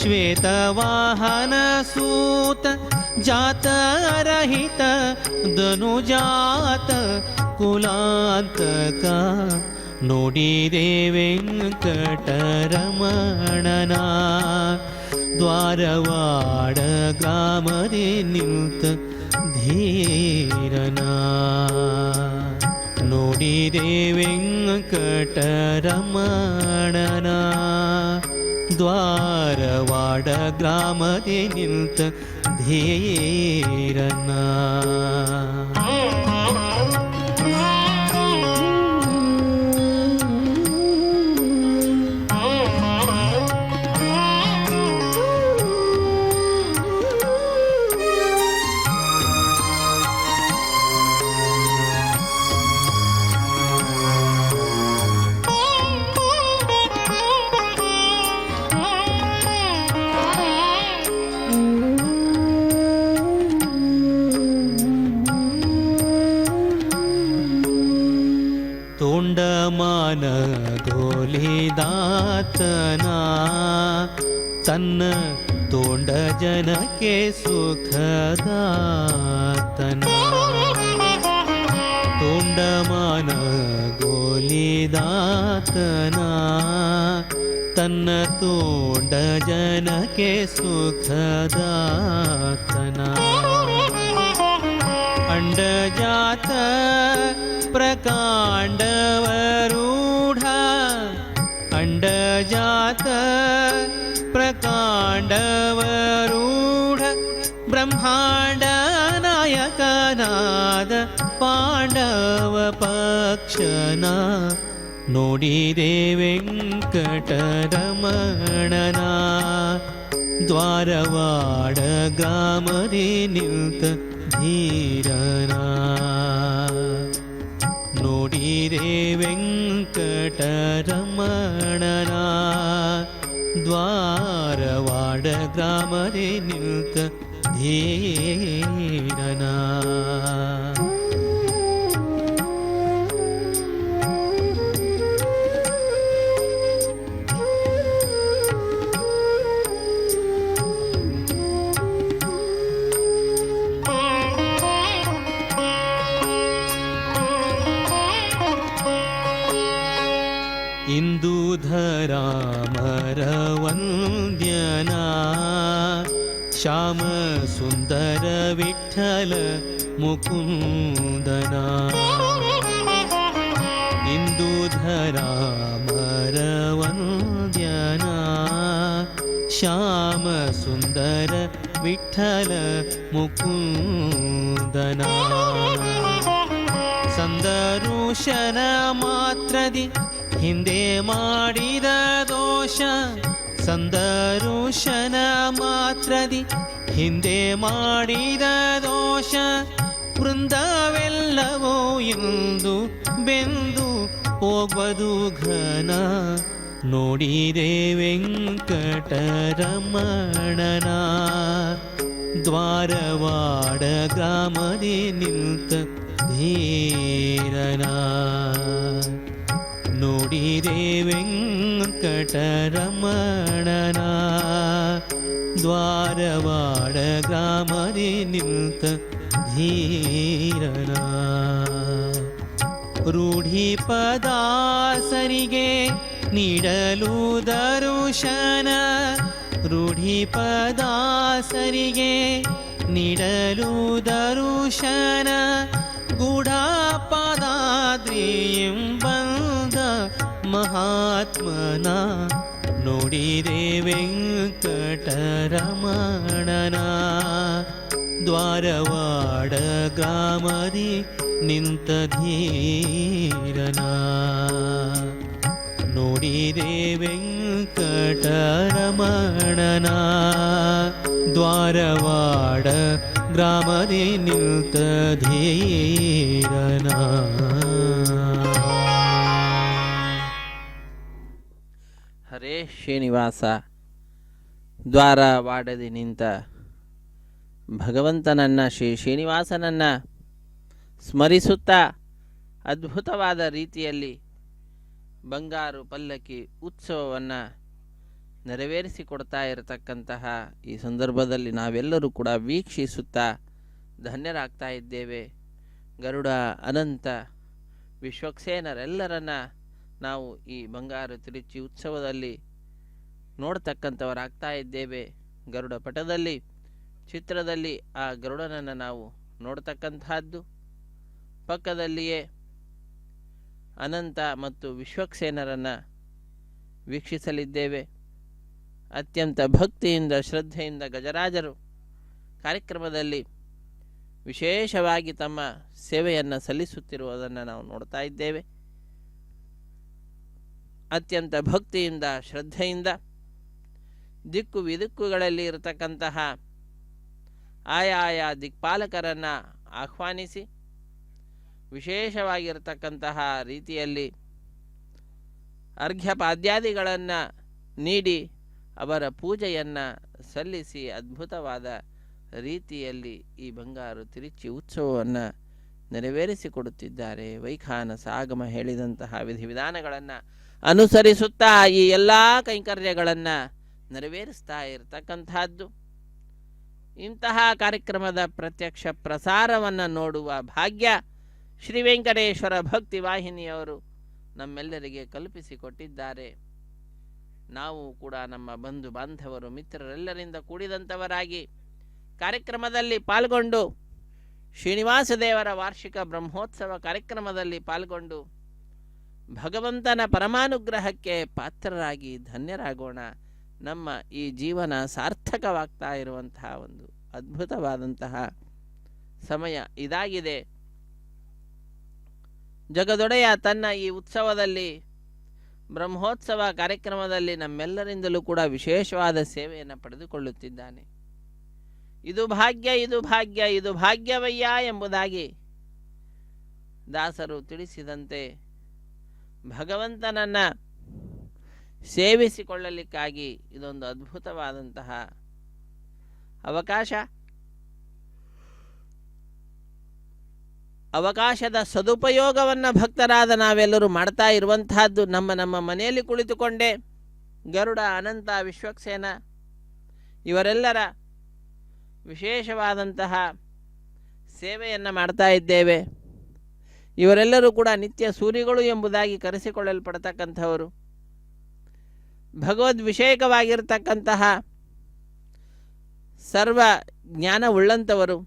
ಶ್ವೇತವಾಹನ ಸೂತ. ಜಾತರಹಿತ ಧನುಜಾತ ಕುಲಾಂತಕ. ನೋಡಿದೆ ವೆಂಕಟರಮಣನ ದ್ವಾರವಾಡ ಗ್ರಾಮದಿ ನಿಂತ ಧೀರನ. ನೋಡಿದೆ ವೆಂಕಟರಮಣನ ದ್ವಾರವಾಡ ಗ್ರಾಮದಿ ನಿಂತ ಧೀರನ. ತೋಂಡಮಾನ ಗೋಲಿದಾತನ ತನ್ನ ತೋಂಡ ಜನಕ್ಕೆ ಸುಖದಾತನ. ತೋಂಡಮಾನ ಗೋಲಿದಾತನ ತನ್ನ ತೋಂಡ ಜನಕ್ಕೆ ಸುಖದಾತನ. ಅಂಡಜಾತ ಪ್ರಕಾಂಡವರೂಢ. ಅಂಡಜಾತ ಪ್ರಕಾಂಡವರೂಢ. ಬ್ರಹ್ಮಾಂಡ ನಾಯಕನಾದ ಪಾಂಡವ ಪಕ್ಷನ. ನೋಡಿದೆ ವೆಂಕಟರಮಣನ ದ್ವಾರವಾಡ ಗ್ರಾಮದಿ ನಿಂತ ಧೀರನ. ನೋಡಿದೆ ವೆಂಕಟರಮಣನ ದ್ವಾರವಾಡ ಗ್ರಾಮದಿ ನಿಂತ ಧೀರನ. ಶ್ಯಾಮ ಸುಂದರ ವಿಠಲ ಮುಕುಂದನ ಇಂದುಧರಾಮರವಂದ್ಯನ ಶ್ಯಾಮ ಸುಂದರ ವಿಠಲ ಮುಕುಂದನ ಸಂದರುಶನ ಮಾತ್ರದಿ ಹಿಂದೆ ಮಾಡಿದ ದೋಷ ಸಂದರುಶನ ಮಾತ್ರದಿ ಹಿಂದೆ ಮಾಡಿದ ದೋಷ ವೃಂದವೆಲ್ಲವೋ ಎಂದು ಬೆಂದು ಹೋಗುವುದು ಘನ ನೋಡಿದೆ ವೆಂಕಟರಮಣನ ದ್ವಾರವಾಡ ಗ್ರಾಮದಿ ನಿಂತ ಧೀರನ ನೋಡಿದೆ ವೆಂಕಟರಮಣನ ದ್ವಾರವಾಡ ಗ್ರಾಮದಿ ನಿಂತ ಧೀರನ ರೂಢಿ ಪದಾಸರಿಗೆ ನೀಡಲು ದರುಶನ ರೂಢಿ ಪದಾಸರಿಗೆ ನೀಡಲು ದರುಶನ ಗೂಢಪಾದಾದ್ರಿ ಎಂಬಂದ ಮಹಾತ್ಮನ ನೋಡಿದೆ ವೆಂಕಟರಮಣನ ದ್ವಾರವಾಡ ಗ್ರಾಮದಿ ನಿಂತ ಧೀರನ ನೋಡಿದೆ ವೆಂಕಟರಮಣನ ದ್ವಾರವಾಡ ಗ್ರಾಮದಿ ನಿಂತ ಧೀರನ. ಹರೇ ಶ್ರೀನಿವಾಸ. ದ್ವಾರವಾಡದಿ ನಿಂತ ಭಗವಂತನನ್ನು ಶ್ರೀನಿವಾಸನನ್ನು ಸ್ಮರಿಸುತ್ತಾ ಅದ್ಭುತವಾದ ರೀತಿಯಲ್ಲಿ ಬಂಗಾರು ಪಲ್ಲಕ್ಕಿ ಉತ್ಸವವನ್ನು ನೆರವೇರಿಸಿಕೊಡ್ತಾ ಇರತಕ್ಕಂತಹ ಈ ಸಂದರ್ಭದಲ್ಲಿ ನಾವೆಲ್ಲರೂ ಕೂಡ ವೀಕ್ಷಿಸುತ್ತಾ ಧನ್ಯರಾಗ್ತಾ ಇದ್ದೇವೆ. ಗರುಡ, ಅನಂತ, ವಿಶ್ವಕ್ಸೇನರೆಲ್ಲರನ್ನ ನಾವು ಈ ಬಂಗಾರು ತಿರುಚಿ ಉತ್ಸವದಲ್ಲಿ ನೋಡ್ತಕ್ಕಂಥವರಾಗ್ತಾ ಇದ್ದೇವೆ. ಗರುಡ ಪಟದಲ್ಲಿ ಚಿತ್ರದಲ್ಲಿ ಆ ಗರುಡನನ್ನು ನಾವು ನೋಡ್ತಕ್ಕಂತಹದ್ದು. ಪಕ್ಕದಲ್ಲಿಯೇ ಅನಂತ ಮತ್ತು ವಿಶ್ವಕ್ಸೇನರನ್ನು ವೀಕ್ಷಿಸಲಿದ್ದೇವೆ. ಅತ್ಯಂತ ಭಕ್ತಿಯಿಂದ ಶ್ರದ್ಧೆಯಿಂದ ಗಜರಾಜರು ಕಾರ್ಯಕ್ರಮದಲ್ಲಿ ವಿಶೇಷವಾಗಿ ತಮ್ಮ ಸೇವೆಯನ್ನು ಸಲ್ಲಿಸುತ್ತಿರುವುದನ್ನು ನಾವು ನೋಡ್ತಾ ಇದ್ದೇವೆ. ಅತ್ಯಂತ ಭಕ್ತಿಯಿಂದ ಶ್ರದ್ಧೆಯಿಂದ ದಿಕ್ಕು ವಿದಿಕ್ಕುಗಳಲ್ಲಿ ಇರತಕ್ಕಂತಹ ಆಯಾಯ ದಿಕ್ಪಾಲಕರನ್ನು ಆಹ್ವಾನಿಸಿ ವಿಶೇಷವಾಗಿರತಕ್ಕಂತಹ ರೀತಿಯಲ್ಲಿ ಅರ್ಘ್ಯಪಾದ್ಯಾದಿಗಳನ್ನು ನೀಡಿ ಅವರ ಪೂಜೆಯನ್ನು ಸಲ್ಲಿಸಿ ಅದ್ಭುತವಾದ ರೀತಿಯಲ್ಲಿ ಈ ಬಂಗಾರು ತಿರುಚಿ ಉತ್ಸವವನ್ನು ನೆರವೇರಿಸಿಕೊಡುತ್ತಿದ್ದಾರೆ. ವೈಖಾನಸ ಆಗಮ ಹೇಳಿದಂತಹ ವಿಧಿವಿಧಾನಗಳನ್ನು ಅನುಸರಿಸುತ್ತಾ ಈ ಎಲ್ಲ ಕೈಂಕರ್ಯಗಳನ್ನು ನೆರವೇರಿಸ್ತಾ ಇರತಕ್ಕಂತಹದ್ದು. ಇಂತಹ ಕಾರ್ಯಕ್ರಮದ ಪ್ರತ್ಯಕ್ಷ ಪ್ರಸಾರವನ್ನು ನೋಡುವ ಭಾಗ್ಯ ಶ್ರೀ ವೆಂಕಟೇಶ್ವರ ಭಕ್ತಿ ವಾಹಿನಿಯವರು ನಮ್ಮೆಲ್ಲರಿಗೆ ಕಲ್ಪಿಸಿಕೊಟ್ಟಿದ್ದಾರೆ. ನಾವು ಕೂಡ ನಮ್ಮ ಬಂಧು ಬಾಂಧವರು ಮಿತ್ರರೆಲ್ಲರಿಂದ ಕೂಡಿದಂಥವರಾಗಿ ಕಾರ್ಯಕ್ರಮದಲ್ಲಿ ಪಾಲ್ಗೊಂಡು ಶ್ರೀನಿವಾಸ ದೇವರ ವಾರ್ಷಿಕ ಬ್ರಹ್ಮೋತ್ಸವ ಕಾರ್ಯಕ್ರಮದಲ್ಲಿ ಪಾಲ್ಗೊಂಡು ಭಗವಂತನ ಪರಮಾನುಗ್ರಹಕ್ಕೆ ಪಾತ್ರರಾಗಿ ಧನ್ಯರಾಗೋಣ. ನಮ್ಮ ಈ ಜೀವನ ಸಾರ್ಥಕವಾಗ್ತಾ ಇರುವಂತಹ ಒಂದು ಅದ್ಭುತವಾದಂತಹ ಸಮಯ ಇದಾಗಿದೆ. ಜಗದೊಡೆಯ ತನ್ನ ಈ ಉತ್ಸವದಲ್ಲಿ ಬ್ರಹ್ಮೋತ್ಸವ ಕಾರ್ಯಕ್ರಮದಲ್ಲಿ ನಮ್ಮೆಲ್ಲರಿಂದಲೂ ಕೂಡ ವಿಶೇಷವಾದ ಸೇವೆಯನ್ನು ಪಡೆದುಕೊಳ್ಳುತ್ತಿದ್ದಾನೆ. ಇದು ಭಾಗ್ಯ, ಇದು ಭಾಗ್ಯ, ಇದು ಭಾಗ್ಯವಯ್ಯ ಎಂಬುದಾಗಿ ದಾಸರು ತಿಳಿಸಿದಂತೆ ಭಗವಂತನನ್ನು ಸೇವಿಸಿಕೊಳ್ಳಲಿಕ್ಕಾಗಿ ಇದೊಂದು ಅದ್ಭುತವಾದಂತಹ ಅವಕಾಶದ ಸದುಪಯೋಗವನ್ನು ಭಕ್ತರಾದ ನಾವೆಲ್ಲರೂ ಮಾಡ್ತಾ ಇರುವಂತಹದ್ದು. ನಮ್ಮ ಮನೆಯಲ್ಲಿ ಕುಳಿತುಕೊಂಡೇ ಗರುಡ, ಅನಂತ, ವಿಶ್ವಕ್ಸೇನ ಇವರೆಲ್ಲರ ವಿಶೇಷವಾದಂತಹ ಸೇವೆಯನ್ನು ಮಾಡ್ತಾ ಇದ್ದೇವೆ. ಇವರೆಲ್ಲರೂ ಕೂಡ ನಿತ್ಯ ಸೂರಿಗಳು ಎಂಬುದಾಗಿ ಕರೆಸಿಕೊಳ್ಳಲ್ಪಡ್ತಕ್ಕಂಥವರು. ಭಗವದ್ವಿಷಯಕವಾಗಿರ್ತಕ್ಕಂತಹ ಸರ್ವ ಜ್ಞಾನವುಳ್ಳಂಥವರು.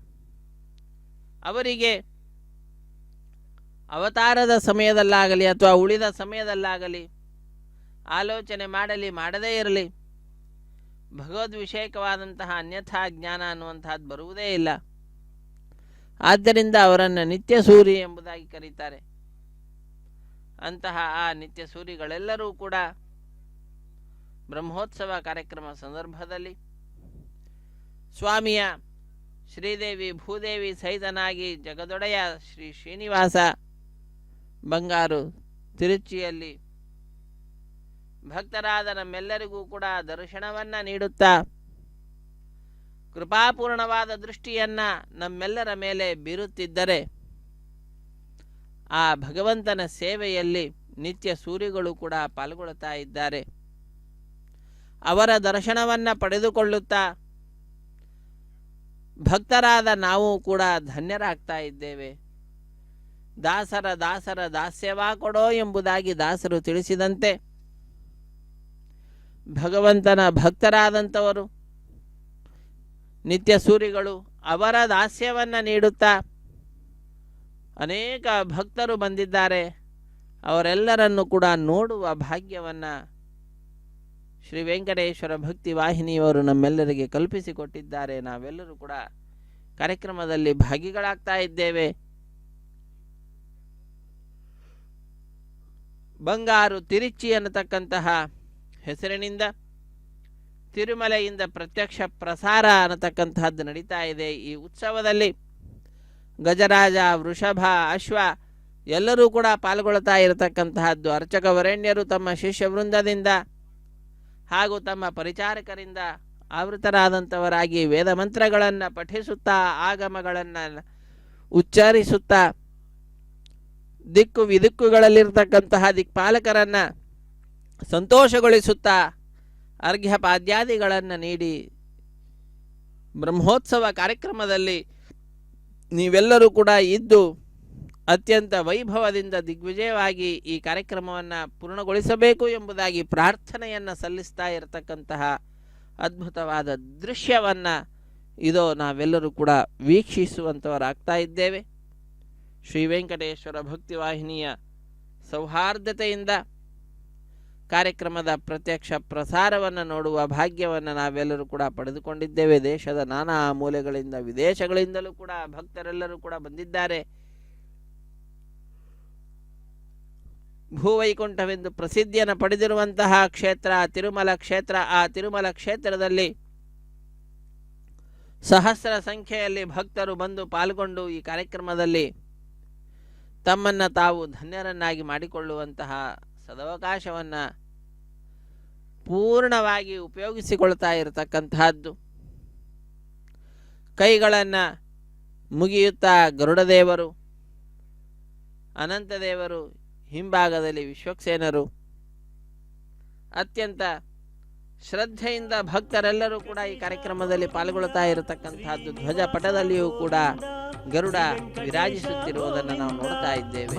ಅವರಿಗೆ ಅವತಾರದ ಸಮಯದಲ್ಲಾಗಲಿ ಅಥವಾ ಉಳಿದ ಸಮಯದಲ್ಲಾಗಲಿ ಆಲೋಚನೆ ಮಾಡಲಿ ಮಾಡದೇ ಇರಲಿ ಭಗವದ್ವಿಷಯಕವಾದಂತಹ ಅನ್ಯಥಾ ಜ್ಞಾನ ಅನ್ನುವಂಥದ್ದು ಬರುವುದೇ ಇಲ್ಲ. ಆದ್ದರಿಂದ ಅವರನ್ನು ನಿತ್ಯ ಸೂರಿ ಎಂಬುದಾಗಿ ಕರೀತಾರೆ. ಅಂತಹ ಆ ನಿತ್ಯ ಸೂರಿಗಳೆಲ್ಲರೂ ಕೂಡ ಬ್ರಹ್ಮೋತ್ಸವ ಕಾರ್ಯಕ್ರಮ ಸಂದರ್ಭದಲ್ಲಿ ಸ್ವಾಮಿಯ ಶ್ರೀದೇವಿ ಭೂದೇವಿ ಸಹಿತನಾಗಿ ಜಗದೊಡೆಯ ಶ್ರೀ ಶ್ರೀನಿವಾಸ ಬಂಗಾರು ತಿರುಚಿಯಲ್ಲಿ ಭಕ್ತರಾದ ನಮ್ಮೆಲ್ಲರಿಗೂ ಕೂಡ ದರ್ಶನವನ್ನು ನೀಡುತ್ತಾ ಕೃಪಾಪೂರ್ಣವಾದ ದೃಷ್ಟಿಯನ್ನು ನಮ್ಮೆಲ್ಲರ ಮೇಲೆ ಬೀರುತ್ತಿದ್ದರೆ ಆ ಭಗವಂತನ ಸೇವೆಯಲ್ಲಿ ನಿತ್ಯ ಸೂರಿಗಳು ಕೂಡ ಪಾಲ್ಗೊಳ್ಳುತ್ತಾ ಇದ್ದಾರೆ. ಅವರ ದರ್ಶನವನ್ನು ಪಡೆದುಕೊಳ್ಳುತ್ತಾ ಭಕ್ತರಾದ ನಾವು ಕೂಡ ಧನ್ಯರಾಗ್ತಾ ಇದ್ದೇವೆ. ದಾಸರ ದಾಸರ ದಾಸ್ಯವಾ ಕೊಡೋ ಎಂಬುದಾಗಿ ದಾಸರು ತಿಳಿಸಿದಂತೆ ಭಗವಂತನ ಭಕ್ತರಾದಂಥವರು ನಿತ್ಯ ಸೂರಿಗಳು ಅವರ ದಾಸ್ಯವನ್ನು ನೀಡುತ್ತಾ ಅನೇಕ ಭಕ್ತರು ಬಂದಿದ್ದಾರೆ. ಅವರೆಲ್ಲರನ್ನು ಕೂಡ ನೋಡುವ ಭಾಗ್ಯವನ್ನು ಶ್ರೀ ವೆಂಕಟೇಶ್ವರ ಭಕ್ತಿ ವಾಹಿನಿಯವರು ನಮ್ಮೆಲ್ಲರಿಗೆ ಕಲ್ಪಿಸಿಕೊಟ್ಟಿದ್ದಾರೆ. ನಾವೆಲ್ಲರೂ ಕೂಡ ಕಾರ್ಯಕ್ರಮದಲ್ಲಿ ಭಾಗಿಗಳಾಗ್ತಾ ಇದ್ದೇವೆ. ಬಂಗಾರು ತಿರುಚಿ ಅನ್ನತಕ್ಕಂತಹ ಹೆಸರಿನಿಂದ ತಿರುಮಲೆಯಿಂದ ಪ್ರತ್ಯಕ್ಷ ಪ್ರಸಾರ ಅನ್ನತಕ್ಕಂತಹದ್ದು ನಡೀತಾ ಇದೆ. ಈ ಉತ್ಸವದಲ್ಲಿ ಗಜರಾಜ, ವೃಷಭ, ಅಶ್ವ ಎಲ್ಲರೂ ಕೂಡ ಪಾಲ್ಗೊಳ್ತಾ ಇರತಕ್ಕಂತಹದ್ದು. ಅರ್ಚಕ ವರೇಣ್ಯರು ತಮ್ಮ ಶಿಷ್ಯ ವೃಂದದಿಂದ ಹಾಗೂ ತಮ್ಮ ಪರಿಚಾರಕರಿಂದ ಆವೃತರಾದಂಥವರಾಗಿ ವೇದ ಮಂತ್ರಗಳನ್ನು ಪಠಿಸುತ್ತಾ ಆಗಮಗಳನ್ನು ಉಚ್ಚರಿಸುತ್ತಾ ದಿಕ್ಕು ವಿದಿಕ್ಕುಗಳಲ್ಲಿರ್ತಕ್ಕಂತಹ ದಿಕ್ಪಾಲಕರನ್ನು ಸಂತೋಷಗೊಳಿಸುತ್ತಾ ಅರ್ಘ್ಯಪಾದ್ಯಾದಿಗಳನ್ನು ನೀಡಿ ಬ್ರಹ್ಮೋತ್ಸವ ಕಾರ್ಯಕ್ರಮದಲ್ಲಿ ನೀವೆಲ್ಲರೂ ಕೂಡ ಇದ್ದು ಅತ್ಯಂತ ವೈಭವದಿಂದ ದಿಗ್ವಿಜಯವಾಗಿ ಈ ಕಾರ್ಯಕ್ರಮವನ್ನು ಪೂರ್ಣಗೊಳಿಸಬೇಕು ಎಂಬುದಾಗಿ ಪ್ರಾರ್ಥನೆಯನ್ನು ಸಲ್ಲಿಸ್ತಾ ಇರತಕ್ಕಂತಹ ಅದ್ಭುತವಾದ ದೃಶ್ಯವನ್ನು ಇದೋ ನಾವೆಲ್ಲರೂ ಕೂಡ ವೀಕ್ಷಿಸುವಂಥವರಾಗ್ತಾ ಇದ್ದೇವೆ. ಶ್ರೀ ವೆಂಕಟೇಶ್ವರ ಭಕ್ತಿವಾಹಿನಿಯ ಸೌಹಾರ್ದತೆಯಿಂದ ಕಾರ್ಯಕ್ರಮದ ಪ್ರತ್ಯಕ್ಷ ಪ್ರಸಾರವನ್ನು ನೋಡುವ ಭಾಗ್ಯವನ್ನು ನಾವೆಲ್ಲರೂ ಕೂಡ ಪಡೆದುಕೊಂಡಿದ್ದೇವೆ. ದೇಶದ ನಾನಾ ಮೂಲೆಗಳಿಂದ ವಿದೇಶಗಳಿಂದಲೂ ಕೂಡ ಭಕ್ತರೆಲ್ಲರೂ ಕೂಡ ಬಂದಿದ್ದಾರೆ. ಭೂವೈಕುಂಠವೆಂದು ಪ್ರಸಿದ್ಧಿಯನ್ನು ಪಡೆದಿರುವಂತಹ ಕ್ಷೇತ್ರ ತಿರುಮಲ ಕ್ಷೇತ್ರ. ಆ ತಿರುಮಲ ಕ್ಷೇತ್ರದಲ್ಲಿ ಸಹಸ್ರ ಸಂಖ್ಯೆಯಲ್ಲಿ ಭಕ್ತರು ಬಂದು ಪಾಲ್ಗೊಂಡು ಈ ಕಾರ್ಯಕ್ರಮದಲ್ಲಿ ತಮ್ಮನ್ನು ತಾವು ಧನ್ಯರನ್ನಾಗಿ ಮಾಡಿಕೊಳ್ಳುವಂತಹ ಸದವಕಾಶವನ್ನು ಪೂರ್ಣವಾಗಿ ಉಪಯೋಗಿಸಿಕೊಳ್ತಾ ಇರತಕ್ಕಂತಹದ್ದು. ಕೈಗಳನ್ನು ಮುಗಿಯುತ್ತಾ ಗರುಡದೇವರು, ಅನಂತದೇವರು, ಹಿಂಭಾಗದಲ್ಲಿ ವಿಶ್ವಕ್ಸೇನರು, ಅತ್ಯಂತ ಶ್ರದ್ಧೆಯಿಂದ ಭಕ್ತರೆಲ್ಲರೂ ಕೂಡ ಈ ಕಾರ್ಯಕ್ರಮದಲ್ಲಿ ಪಾಲ್ಗೊಳ್ತಾ ಇರತಕ್ಕಂತಹದ್ದು. ಧ್ವಜಪಟದಲ್ಲಿಯೂ ಕೂಡ ಗರುಡ ವಿರಾಜಿಸುತ್ತಿರುವುದನ್ನು ನಾವು ನೋಡ್ತಾ ಇದ್ದೇವೆ.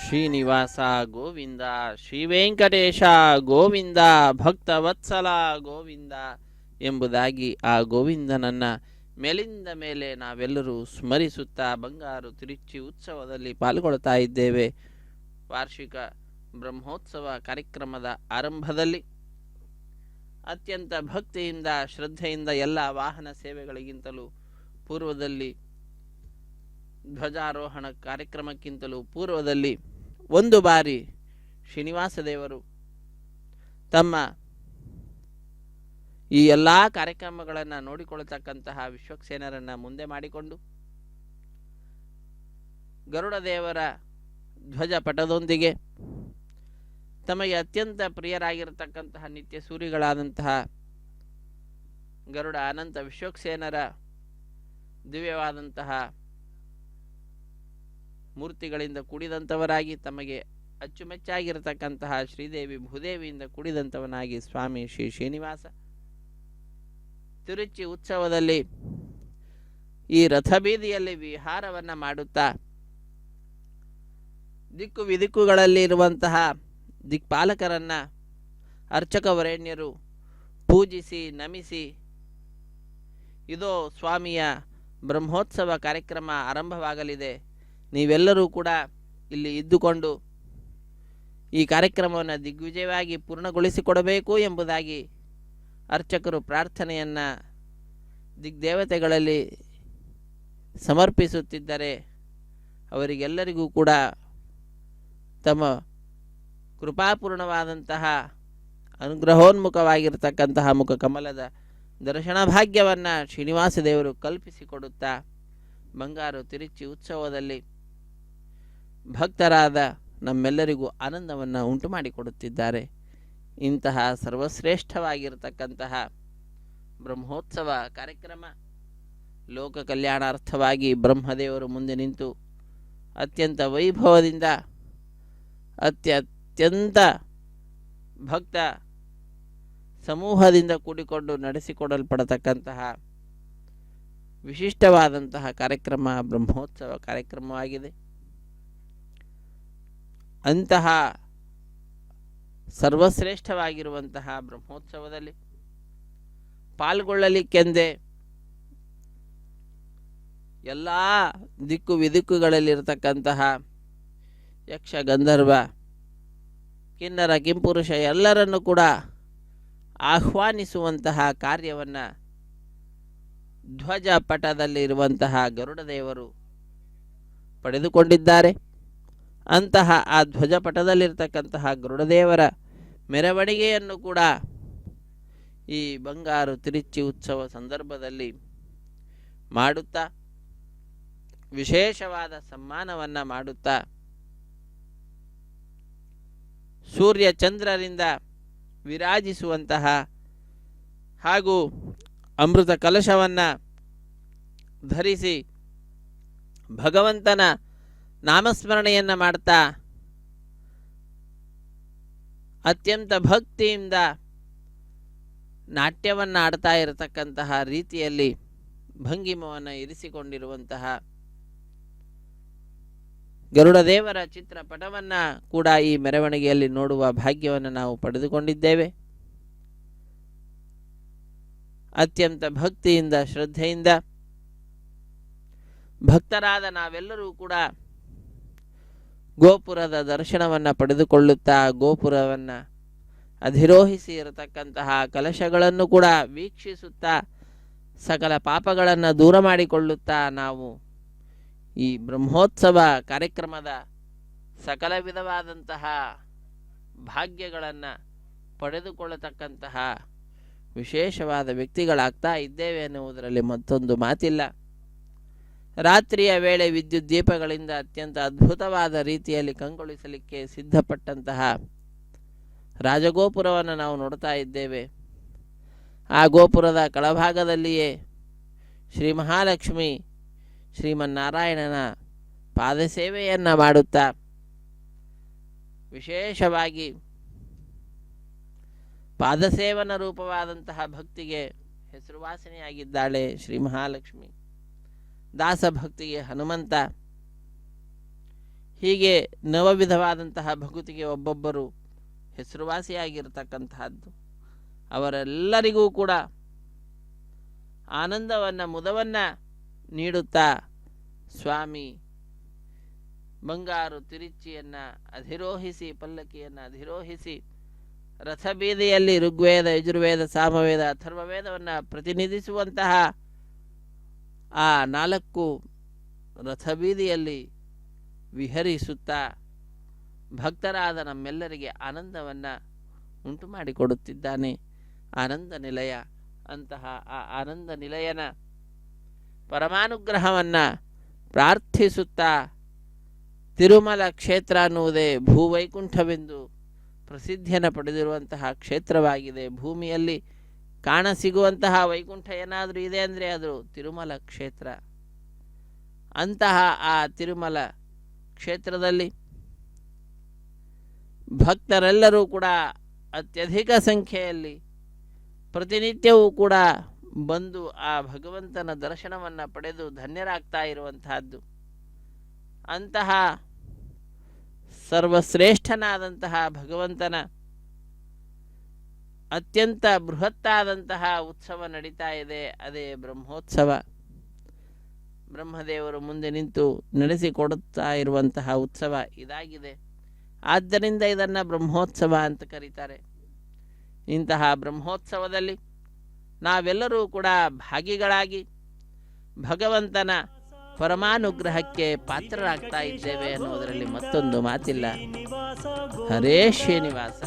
ಶ್ರೀನಿವಾಸ ಗೋವಿಂದ, ಶ್ರೀ ವೆಂಕಟೇಶ ಗೋವಿಂದ, ಭಕ್ತವತ್ಸಲ ಗೋವಿಂದ ಎಂಬುದಾಗಿ ಆ ಗೋವಿಂದನನ್ನ ಮೇಲಿಂದ ಮೇಲೆ ನಾವೆಲ್ಲರೂ ಸ್ಮರಿಸುತ್ತಾ ಬಂಗಾರು ತಿರುಚಿ ಉತ್ಸವದಲ್ಲಿ ಪಾಲ್ಗೊಳ್ತಾ ಇದ್ದೇವೆ. ವಾರ್ಷಿಕ ಬ್ರಹ್ಮೋತ್ಸವ ಕಾರ್ಯಕ್ರಮದ ಆರಂಭದಲ್ಲಿ ಅತ್ಯಂತ ಭಕ್ತಿಯಿಂದ ಶ್ರದ್ಧೆಯಿಂದ ಎಲ್ಲ ವಾಹನ ಸೇವೆಗಳಿಗಿಂತಲೂ ಪೂರ್ವದಲ್ಲಿ, ಧ್ವಜಾರೋಹಣ ಕಾರ್ಯಕ್ರಮಕ್ಕಿಂತಲೂ ಪೂರ್ವದಲ್ಲಿ ಒಂದು ಬಾರಿ ಶ್ರೀನಿವಾಸ ದೇವರು ತಮ್ಮ ಈ ಎಲ್ಲ ಕಾರ್ಯಕ್ರಮಗಳನ್ನು ನೋಡಿಕೊಳ್ಳತಕ್ಕಂತಹ ವಿಶ್ವಕ್ಸೇನರನ್ನು ಮುಂದೆ ಮಾಡಿಕೊಂಡು ಗರುಡ ದೇವರ ಧ್ವಜ ಪಟದೊಂದಿಗೆ ತಮಗೆ ಅತ್ಯಂತ ಪ್ರಿಯರಾಗಿರತಕ್ಕಂತಹ ನಿತ್ಯ ಸೂರಿಗಳಾದಂತಹ ಗರುಡ ಅನಂತ ವಿಶ್ವಕ್ಸೇನರ ದಿವ್ಯವಾದಂತಹ ಮೂರ್ತಿಗಳಿಂದ ಕೂಡಿದಂಥವರಾಗಿ, ತಮಗೆ ಅಚ್ಚುಮೆಚ್ಚಾಗಿರತಕ್ಕಂತಹ ಶ್ರೀದೇವಿ ಭೂದೇವಿಯಿಂದ ಕೂಡಿದಂಥವನಾಗಿ ಸ್ವಾಮಿ ಶ್ರೀ ಶ್ರೀನಿವಾಸ ತಿರುಚಿ ಉತ್ಸವದಲ್ಲಿ ಈ ರಥಬೀದಿಯಲ್ಲಿ ವಿಹಾರವನ್ನು ಮಾಡುತ್ತಾ ದಿಕ್ಕು ವಿದಿಕ್ಕುಗಳಲ್ಲಿ ಇರುವಂತಹ ದಿಕ್ಪಾಲಕರನ್ನ ಅರ್ಚಕವರೇಣ್ಯರು ಪೂಜಿಸಿ ನಮಿಸಿ, ಇದೋ ಸ್ವಾಮಿಯ ಬ್ರಹ್ಮೋತ್ಸವ ಕಾರ್ಯಕ್ರಮ ಆರಂಭವಾಗಲಿದೆ, ನೀವೆಲ್ಲರೂ ಕೂಡ ಇಲ್ಲಿ ಇದ್ದುಕೊಂಡು ಈ ಕಾರ್ಯಕ್ರಮವನ್ನು ದಿಗ್ವಿಜಯವಾಗಿ ಪೂರ್ಣಗೊಳಿಸಿಕೊಡಬೇಕು ಎಂಬುದಾಗಿ ಅರ್ಚಕರು ಪ್ರಾರ್ಥನೆಯನ್ನು ದಿಗ್ದೇವತೆಗಳಲ್ಲಿ ಸಮರ್ಪಿಸುತ್ತಿದ್ದರೆ, ಅವರಿಗೆಲ್ಲರಿಗೂ ಕೂಡ ತಮ್ಮ ಕೃಪಾಪೂರ್ಣವಾದಂತಹ ಅನುಗ್ರಹೋನ್ಮುಖವಾಗಿರತಕ್ಕಂತಹ ಮುಖ ಕಮಲದ ದರ್ಶನ ಭಾಗ್ಯವನ್ನು ಶ್ರೀನಿವಾಸ ದೇವರು ಕಲ್ಪಿಸಿಕೊಡುತ್ತಾ ಬಂಗಾರು ತಿರುಚಿ ಉತ್ಸವದಲ್ಲಿ ಭಕ್ತರಾದ ನಮ್ಮೆಲ್ಲರಿಗೂ ಆನಂದವನ್ನು ಉಂಟು ಮಾಡಿಕೊಡುತ್ತಿದ್ದಾರೆ. ಇಂತಹ ಸರ್ವಶ್ರೇಷ್ಠವಾಗಿರತಕ್ಕಂತಹ ಬ್ರಹ್ಮೋತ್ಸವ ಕಾರ್ಯಕ್ರಮ ಲೋಕ ಕಲ್ಯಾಣಾರ್ಥವಾಗಿ ಬ್ರಹ್ಮದೇವರು ಮುಂದೆ ನಿಂತು ಅತ್ಯಂತ ವೈಭವದಿಂದ ಅತ್ಯಂತ ಭಕ್ತ ಸಮೂಹದಿಂದ ಕೂಡಿಕೊಂಡು ನಡೆಸಿಕೊಡಲ್ಪಡತಕ್ಕಂತಹ ವಿಶಿಷ್ಟವಾದಂತಹ ಕಾರ್ಯಕ್ರಮ ಬ್ರಹ್ಮೋತ್ಸವ ಕಾರ್ಯಕ್ರಮವಾಗಿದೆ. ಅಂತಹ ಸರ್ವಶ್ರೇಷ್ಠವಾಗಿರುವಂತಹ ಬ್ರಹ್ಮೋತ್ಸವದಲ್ಲಿ ಪಾಲ್ಗೊಳ್ಳಲಿಕ್ಕೆಂದೇ ಎಲ್ಲ ದಿಕ್ಕು ವಿದಿಕ್ಕುಗಳಲ್ಲಿರತಕ್ಕಂತಹ ಯಕ್ಷ ಗಂಧರ್ವ ಕಿನ್ನರ ಕಿಂಪುರುಷ ಎಲ್ಲರನ್ನು ಕೂಡ ಆಹ್ವಾನಿಸುವಂತಹ ಕಾರ್ಯವನ್ನು ಧ್ವಜ ಪಟದಲ್ಲಿರುವಂತಹ ಗರುಡದೇವರು ಪಡೆದುಕೊಂಡಿದ್ದಾರೆ. ಅಂತಹ ಆ ಧ್ವಜಪಟದಲ್ಲಿರ್ತಕ್ಕಂತಹ ಗರುಡದೇವರ ಮೆರವಣಿಗೆಯನ್ನು ಕೂಡ ಈ ಬಂಗಾರು ತಿರುಚಿ ಉತ್ಸವ ಸಂದರ್ಭದಲ್ಲಿ ಮಾಡುತ್ತಾ ವಿಶೇಷವಾದ ಸನ್ಮಾನವನ್ನು ಮಾಡುತ್ತಾ ಸೂರ್ಯ ಚಂದ್ರರಿಂದ ವಿರಾಜಿಸುವಂತಹ ಹಾಗೂ ಅಮೃತ ಕಲಶವನ್ನು ಧರಿಸಿ ಭಗವಂತನ ನಾಮಸ್ಮರಣೆಯನ್ನು ಮಾಡ್ತಾ ಅತ್ಯಂತ ಭಕ್ತಿಯಿಂದ ನಾಟ್ಯವನ್ನು ಆಡ್ತಾ ಇರತಕ್ಕಂತಹ ರೀತಿಯಲ್ಲಿ ಭಂಗಿಮವನ್ನು ಇರಿಸಿಕೊಂಡಿರುವಂತಹ ಗರುಡದೇವರ ಚಿತ್ರಪಟವನ್ನು ಕೂಡ ಈ ಮೆರವಣಿಗೆಯಲ್ಲಿ ನೋಡುವ ಭಾಗ್ಯವನ್ನು ನಾವು ಪಡೆದುಕೊಂಡಿದ್ದೇವೆ. ಅತ್ಯಂತ ಭಕ್ತಿಯಿಂದ ಶ್ರದ್ಧೆಯಿಂದ ಭಕ್ತರಾದ ನಾವೆಲ್ಲರೂ ಕೂಡ ಗೋಪುರದ ದರ್ಶನವನ್ನು ಪಡೆದುಕೊಳ್ಳುತ್ತಾ ಗೋಪುರವನ್ನು ಅಧಿರೋಹಿಸಿ ಇರತಕ್ಕಂತಹ ಕಲಶಗಳನ್ನು ಕೂಡ ವೀಕ್ಷಿಸುತ್ತಾ ಸಕಲ ಪಾಪಗಳನ್ನು ದೂರ ಮಾಡಿಕೊಳ್ಳುತ್ತಾ ನಾವು ಈ ಬ್ರಹ್ಮೋತ್ಸವ ಕಾರ್ಯಕ್ರಮದ ಸಕಲ ವಿಧವಾದಂತಹ ಭಾಗ್ಯಗಳನ್ನು ಪಡೆದುಕೊಳ್ಳತಕ್ಕಂತಹ ವಿಶೇಷವಾದ ವ್ಯಕ್ತಿಗಳಾಗ್ತಾ ಇದ್ದೇವೆ ಎನ್ನುವುದರಲ್ಲಿ ಮತ್ತೊಂದು ಮಾತಿಲ್ಲ. ರಾತ್ರಿಯ ವೇಳೆ ವಿದ್ಯುತ್ ದೀಪಗಳಿಂದ ಅತ್ಯಂತ ಅದ್ಭುತವಾದ ರೀತಿಯಲ್ಲಿ ಕಂಗೊಳಿಸಲಿಕ್ಕೆ ಸಿದ್ಧಪಟ್ಟಂತಹ ರಾಜಗೋಪುರವನ್ನು ನಾವು ನೋಡ್ತಾ ಇದ್ದೇವೆ. ಆ ಗೋಪುರದ ಕೆಳಭಾಗದಲ್ಲಿಯೇ ಶ್ರೀ ಮಹಾಲಕ್ಷ್ಮಿ ಶ್ರೀಮನ್ನಾರಾಯಣನ ಪಾದಸೇವೆಯನ್ನು ಮಾಡುತ್ತಾ ವಿಶೇಷವಾಗಿ ಪಾದಸೇವನ ರೂಪವಾದಂತಹ ಭಕ್ತಿಗೆ ಹೆಸರುವಾಸಿನಿಯಾಗಿದ್ದಾಳೆ ಶ್ರೀ ಮಹಾಲಕ್ಷ್ಮಿ. ದಾಸಭಕ್ತಿಗೆ ಹನುಮಂತ ಹೀಗೆ ನವವಿಧವಾದಂತಹ ಭಕುತಿಗೆ ಒಬ್ಬೊಬ್ಬರು ಹೆಸರುವಾಸಿಯಾಗಿರ್ತಕ್ಕಂತಹದ್ದು. ಅವರೆಲ್ಲರಿಗೂ ಕೂಡ ಆನಂದವನ್ನು ಮುದವನ್ನು ನೀಡುತ್ತಾ ಸ್ವಾಮಿ ಬಂಗಾರು ತಿರುಚಿಯನ್ನು ಅಧಿರೋಹಿಸಿ, ಪಲ್ಲಕ್ಕಿಯನ್ನು ಅಧಿರೋಹಿಸಿ ರಥಬೀದಿಯಲ್ಲಿ ಋಗ್ವೇದ, ಯಜುರ್ವೇದ, ಸಾಮವೇದ, ಅಥರ್ವವೇದವನ್ನು ಪ್ರತಿನಿಧಿಸುವಂತಹ ಆ 4 ರಥಬೀದಿಯಲ್ಲಿ ವಿಹರಿಸುತ್ತಾ ಭಕ್ತರಾದ ನಮ್ಮೆಲ್ಲರಿಗೆ ಆನಂದವನ್ನು ಉಂಟು ಮಾಡಿಕೊಡುತ್ತಿದ್ದಾನೆ. ಆನಂದ ನಿಲಯ ಅಂತಹ ಆ ಆನಂದ ನಿಲಯನ ಪರಮಾನುಗ್ರಹವನ್ನು ಪ್ರಾರ್ಥಿಸುತ್ತಾ ತಿರುಮಲ ಕ್ಷೇತ್ರ ಅನ್ನುವುದೇ ಭೂವೈಕುಂಠವೆಂದು ಪ್ರಸಿದ್ಧಿಯನ್ನು ಪಡೆದಿರುವಂತಹ ಕ್ಷೇತ್ರವಾಗಿದೆ. ಭೂಮಿಯಲ್ಲಿ ಕಾಣಸಿಗುವಂತಹ ವೈಕುಂಠ ಏನಾದರೂ ಇದೆ ಅಂದರೆ ಅದು ತಿರುಮಲ ಕ್ಷೇತ್ರ. ಅಂತಹ ಆ ತಿರುಮಲ ಕ್ಷೇತ್ರದಲ್ಲಿ ಭಕ್ತರೆಲ್ಲರೂ ಕೂಡ ಅತ್ಯಧಿಕ ಸಂಖ್ಯೆಯಲ್ಲಿ ಪ್ರತಿನಿತ್ಯವೂ ಕೂಡ ಬಂದು ಆ ಭಗವಂತನ ದರ್ಶನವನ್ನು ಪಡೆದು ಧನ್ಯರಾಗ್ತಾ ಇರುವಂತಹದ್ದು. ಅಂತಹ ಸರ್ವಶ್ರೇಷ್ಠನಾದಂತಹ ಭಗವಂತನ ಅತ್ಯಂತ ಬೃಹತ್ತಾದಂತಹ ಉತ್ಸವ ನಡೀತಾ ಇದೆ. ಅದೇ ಬ್ರಹ್ಮೋತ್ಸವ. ಬ್ರಹ್ಮದೇವರು ಮುಂದೆ ನಿಂತು ನಡೆಸಿಕೊಡುತ್ತಾ ಇರುವಂತಹ ಉತ್ಸವ ಇದಾಗಿದೆ. ಆದ್ದರಿಂದ ಇದನ್ನು ಬ್ರಹ್ಮೋತ್ಸವ ಅಂತ ಕರೀತಾರೆ. ಇಂತಹ ಬ್ರಹ್ಮೋತ್ಸವದಲ್ಲಿ ನಾವೆಲ್ಲರೂ ಕೂಡ ಭಾಗಿಗಳಾಗಿ ಭಗವಂತನ ಪರಮಾನುಗ್ರಹಕ್ಕೆ ಪಾತ್ರರಾಗ್ತಾ ಇದ್ದೇವೆ ಅನ್ನೋದರಲ್ಲಿ ಮತ್ತೊಂದು ಮಾತಿಲ್ಲ. ಹರೇ ಶ್ರೀನಿವಾಸ,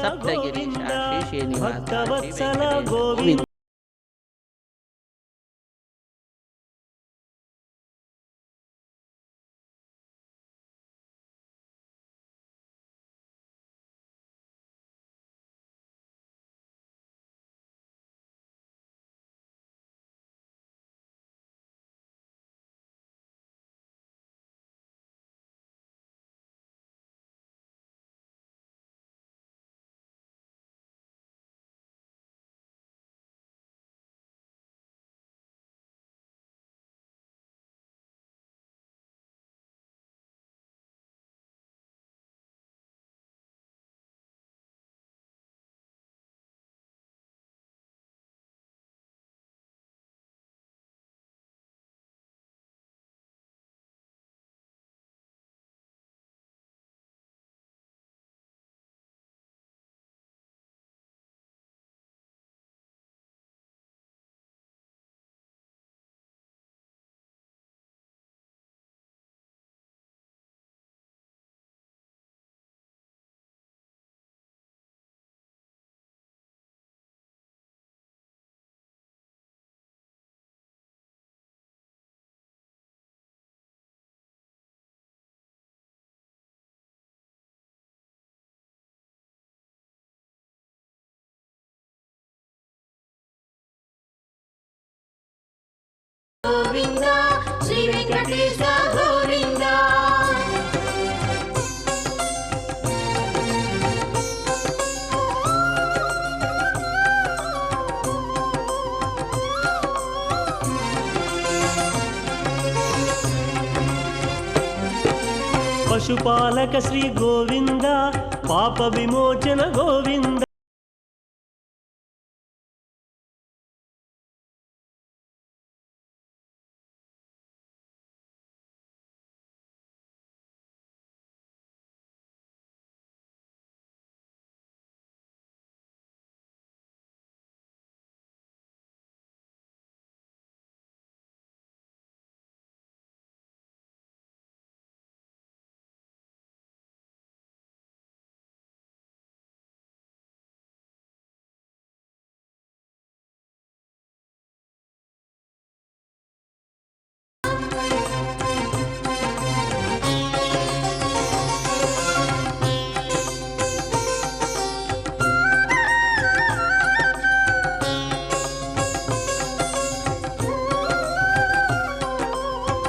ಸಪ್ತಗಿರೀಶ, ಶ್ರೀ ಶ್ರೀನಿವಾಸ, ಶ್ರೀ ವೆಂಕಟೇಶ ಗೋವಿಂದ. ಗೋವಿಂದ ಶ್ರೀ ವೆಂಕಟೇಶ ಗೋವಿಂದ. ಪಶುಪಾಲಕ ಶ್ರೀ ಗೋವಿಂದ, ಪಾಪ ವಿಮೋಚನ ಗೋವಿಂದ.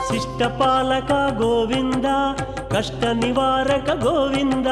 ಶಿಷ್ಟಪಾಲಕ ಗೋವಿಂದ, ಕಷ್ಟ ನಿವಾರಕ ಗೋವಿಂದ.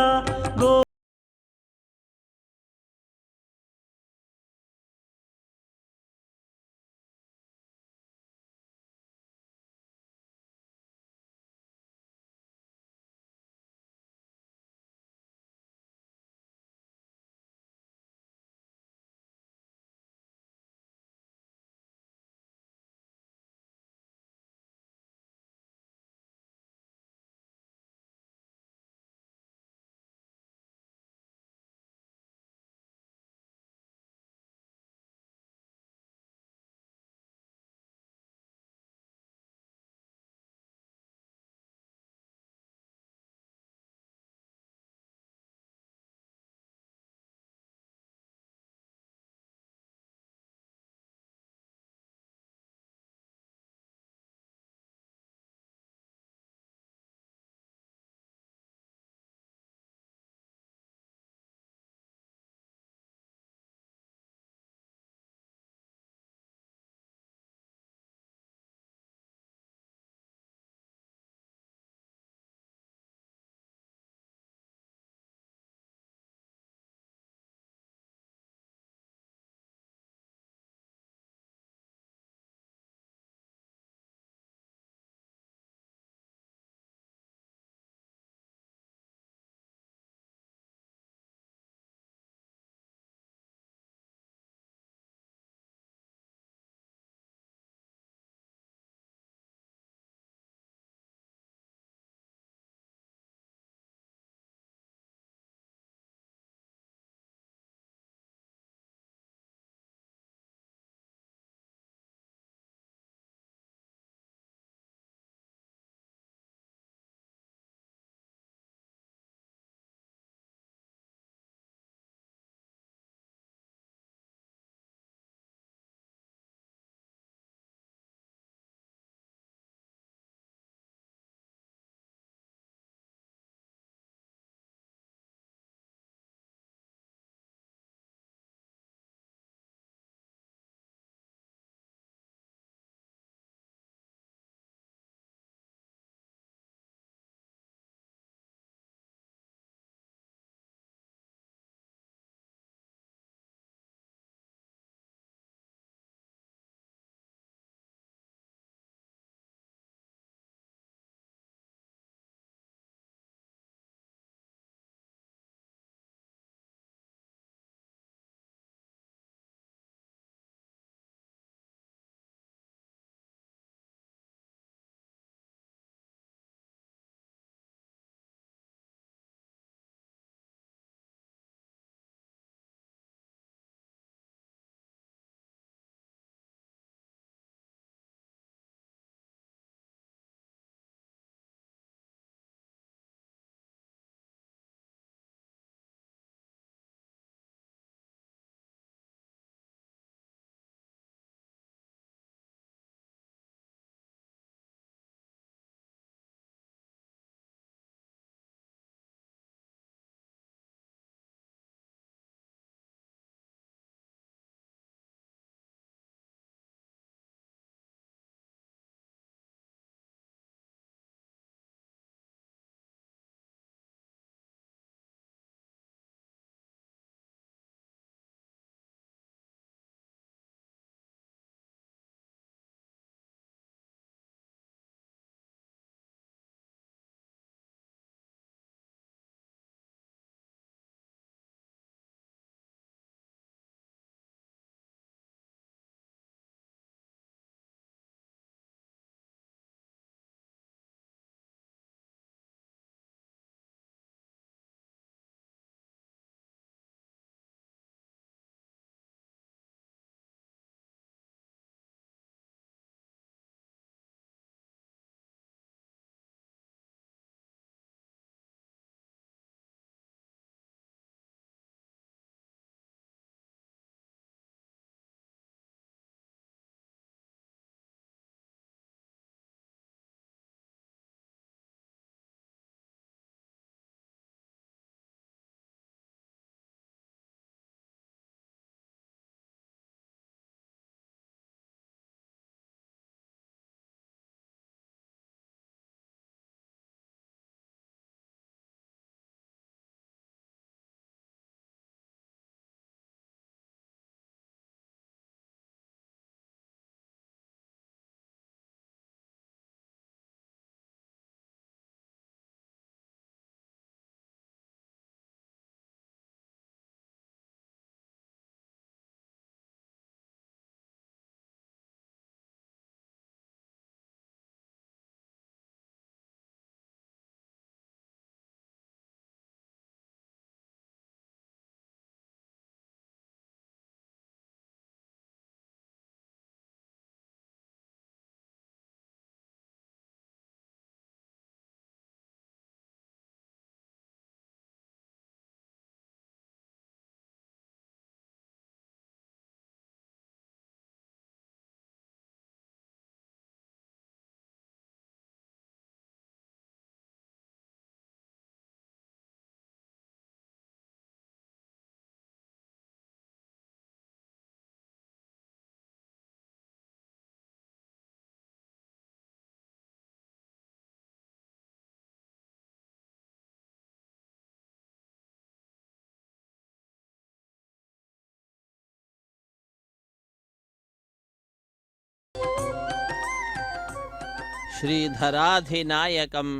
ಶ್ರೀಧರಾಧಿನಾಯಕಂ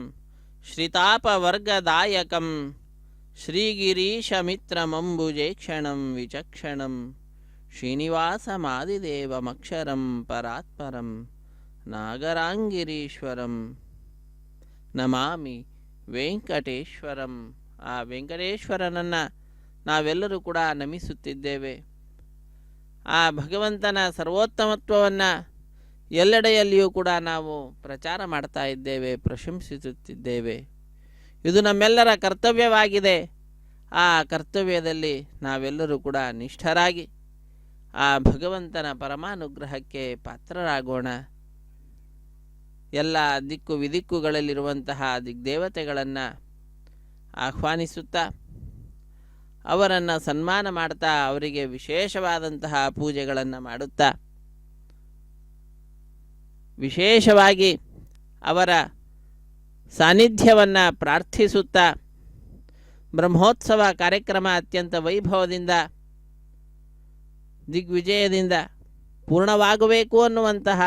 ಶ್ರಿತಾಪವರ್ಗದಾಯಕಂ ಶ್ರೀಗಿರೀಶಮಿತ್ರಮಂಬುಜೇಕ್ಷಣಂ ವಿಚಕ್ಷಣಂ ಶ್ರೀನಿವಾಸಮಾದಿದೇವಮಕ್ಷರಂ ಪರಾತ್ಪರಂ ನಾಗರಾಂಗಿರೀಶ್ವರಂ ನಮಾಮಿ ವೆಂಕಟೇಶ್ವರಂ. ಆ ವೆಂಕಟೇಶ್ವರನನ್ನು ನಾವೆಲ್ಲರೂ ಕೂಡ ನಮಿಸುತ್ತಿದ್ದೇವೆ. ಆ ಭಗವಂತನ ಸರ್ವೋತ್ತಮತ್ವವನ್ನು ಎಲ್ಲೆಡೆಯಲ್ಲಿಯೂ ಕೂಡ ನಾವು ಪ್ರಚಾರ ಮಾಡ್ತಾ ಇದ್ದೇವೆ, ಪ್ರಶಂಸಿಸುತ್ತಿದ್ದೇವೆ. ಇದು ನಮ್ಮೆಲ್ಲರ ಕರ್ತವ್ಯವಾಗಿದೆ. ಆ ಕರ್ತವ್ಯದಲ್ಲಿ ನಾವೆಲ್ಲರೂ ಕೂಡ ನಿಷ್ಠರಾಗಿ ಆ ಭಗವಂತನ ಪರಮಾನುಗ್ರಹಕ್ಕೆ ಪಾತ್ರರಾಗೋಣ. ಎಲ್ಲ ದಿಕ್ಕು ವಿದಿಕ್ಕುಗಳಲ್ಲಿರುವಂತಹ ದಿಗ್ದೇವತೆಗಳನ್ನು ಆಹ್ವಾನಿಸುತ್ತಾ ಅವರನ್ನು ಸನ್ಮಾನ ಮಾಡ್ತಾ ಅವರಿಗೆ ವಿಶೇಷವಾದಂತಹ ಪೂಜೆಗಳನ್ನು ಮಾಡುತ್ತಾ ವಿಶೇಷವಾಗಿ ಅವರ ಸಾನ್ನಿಧ್ಯವನ್ನು ಪ್ರಾರ್ಥಿಸುತ್ತಾ ಬ್ರಹ್ಮೋತ್ಸವ ಕಾರ್ಯಕ್ರಮ ಅತ್ಯಂತ ವೈಭವದಿಂದ ದಿಗ್ವಿಜಯದಿಂದ ಪೂರ್ಣವಾಗಬೇಕು ಅನ್ನುವಂತಹ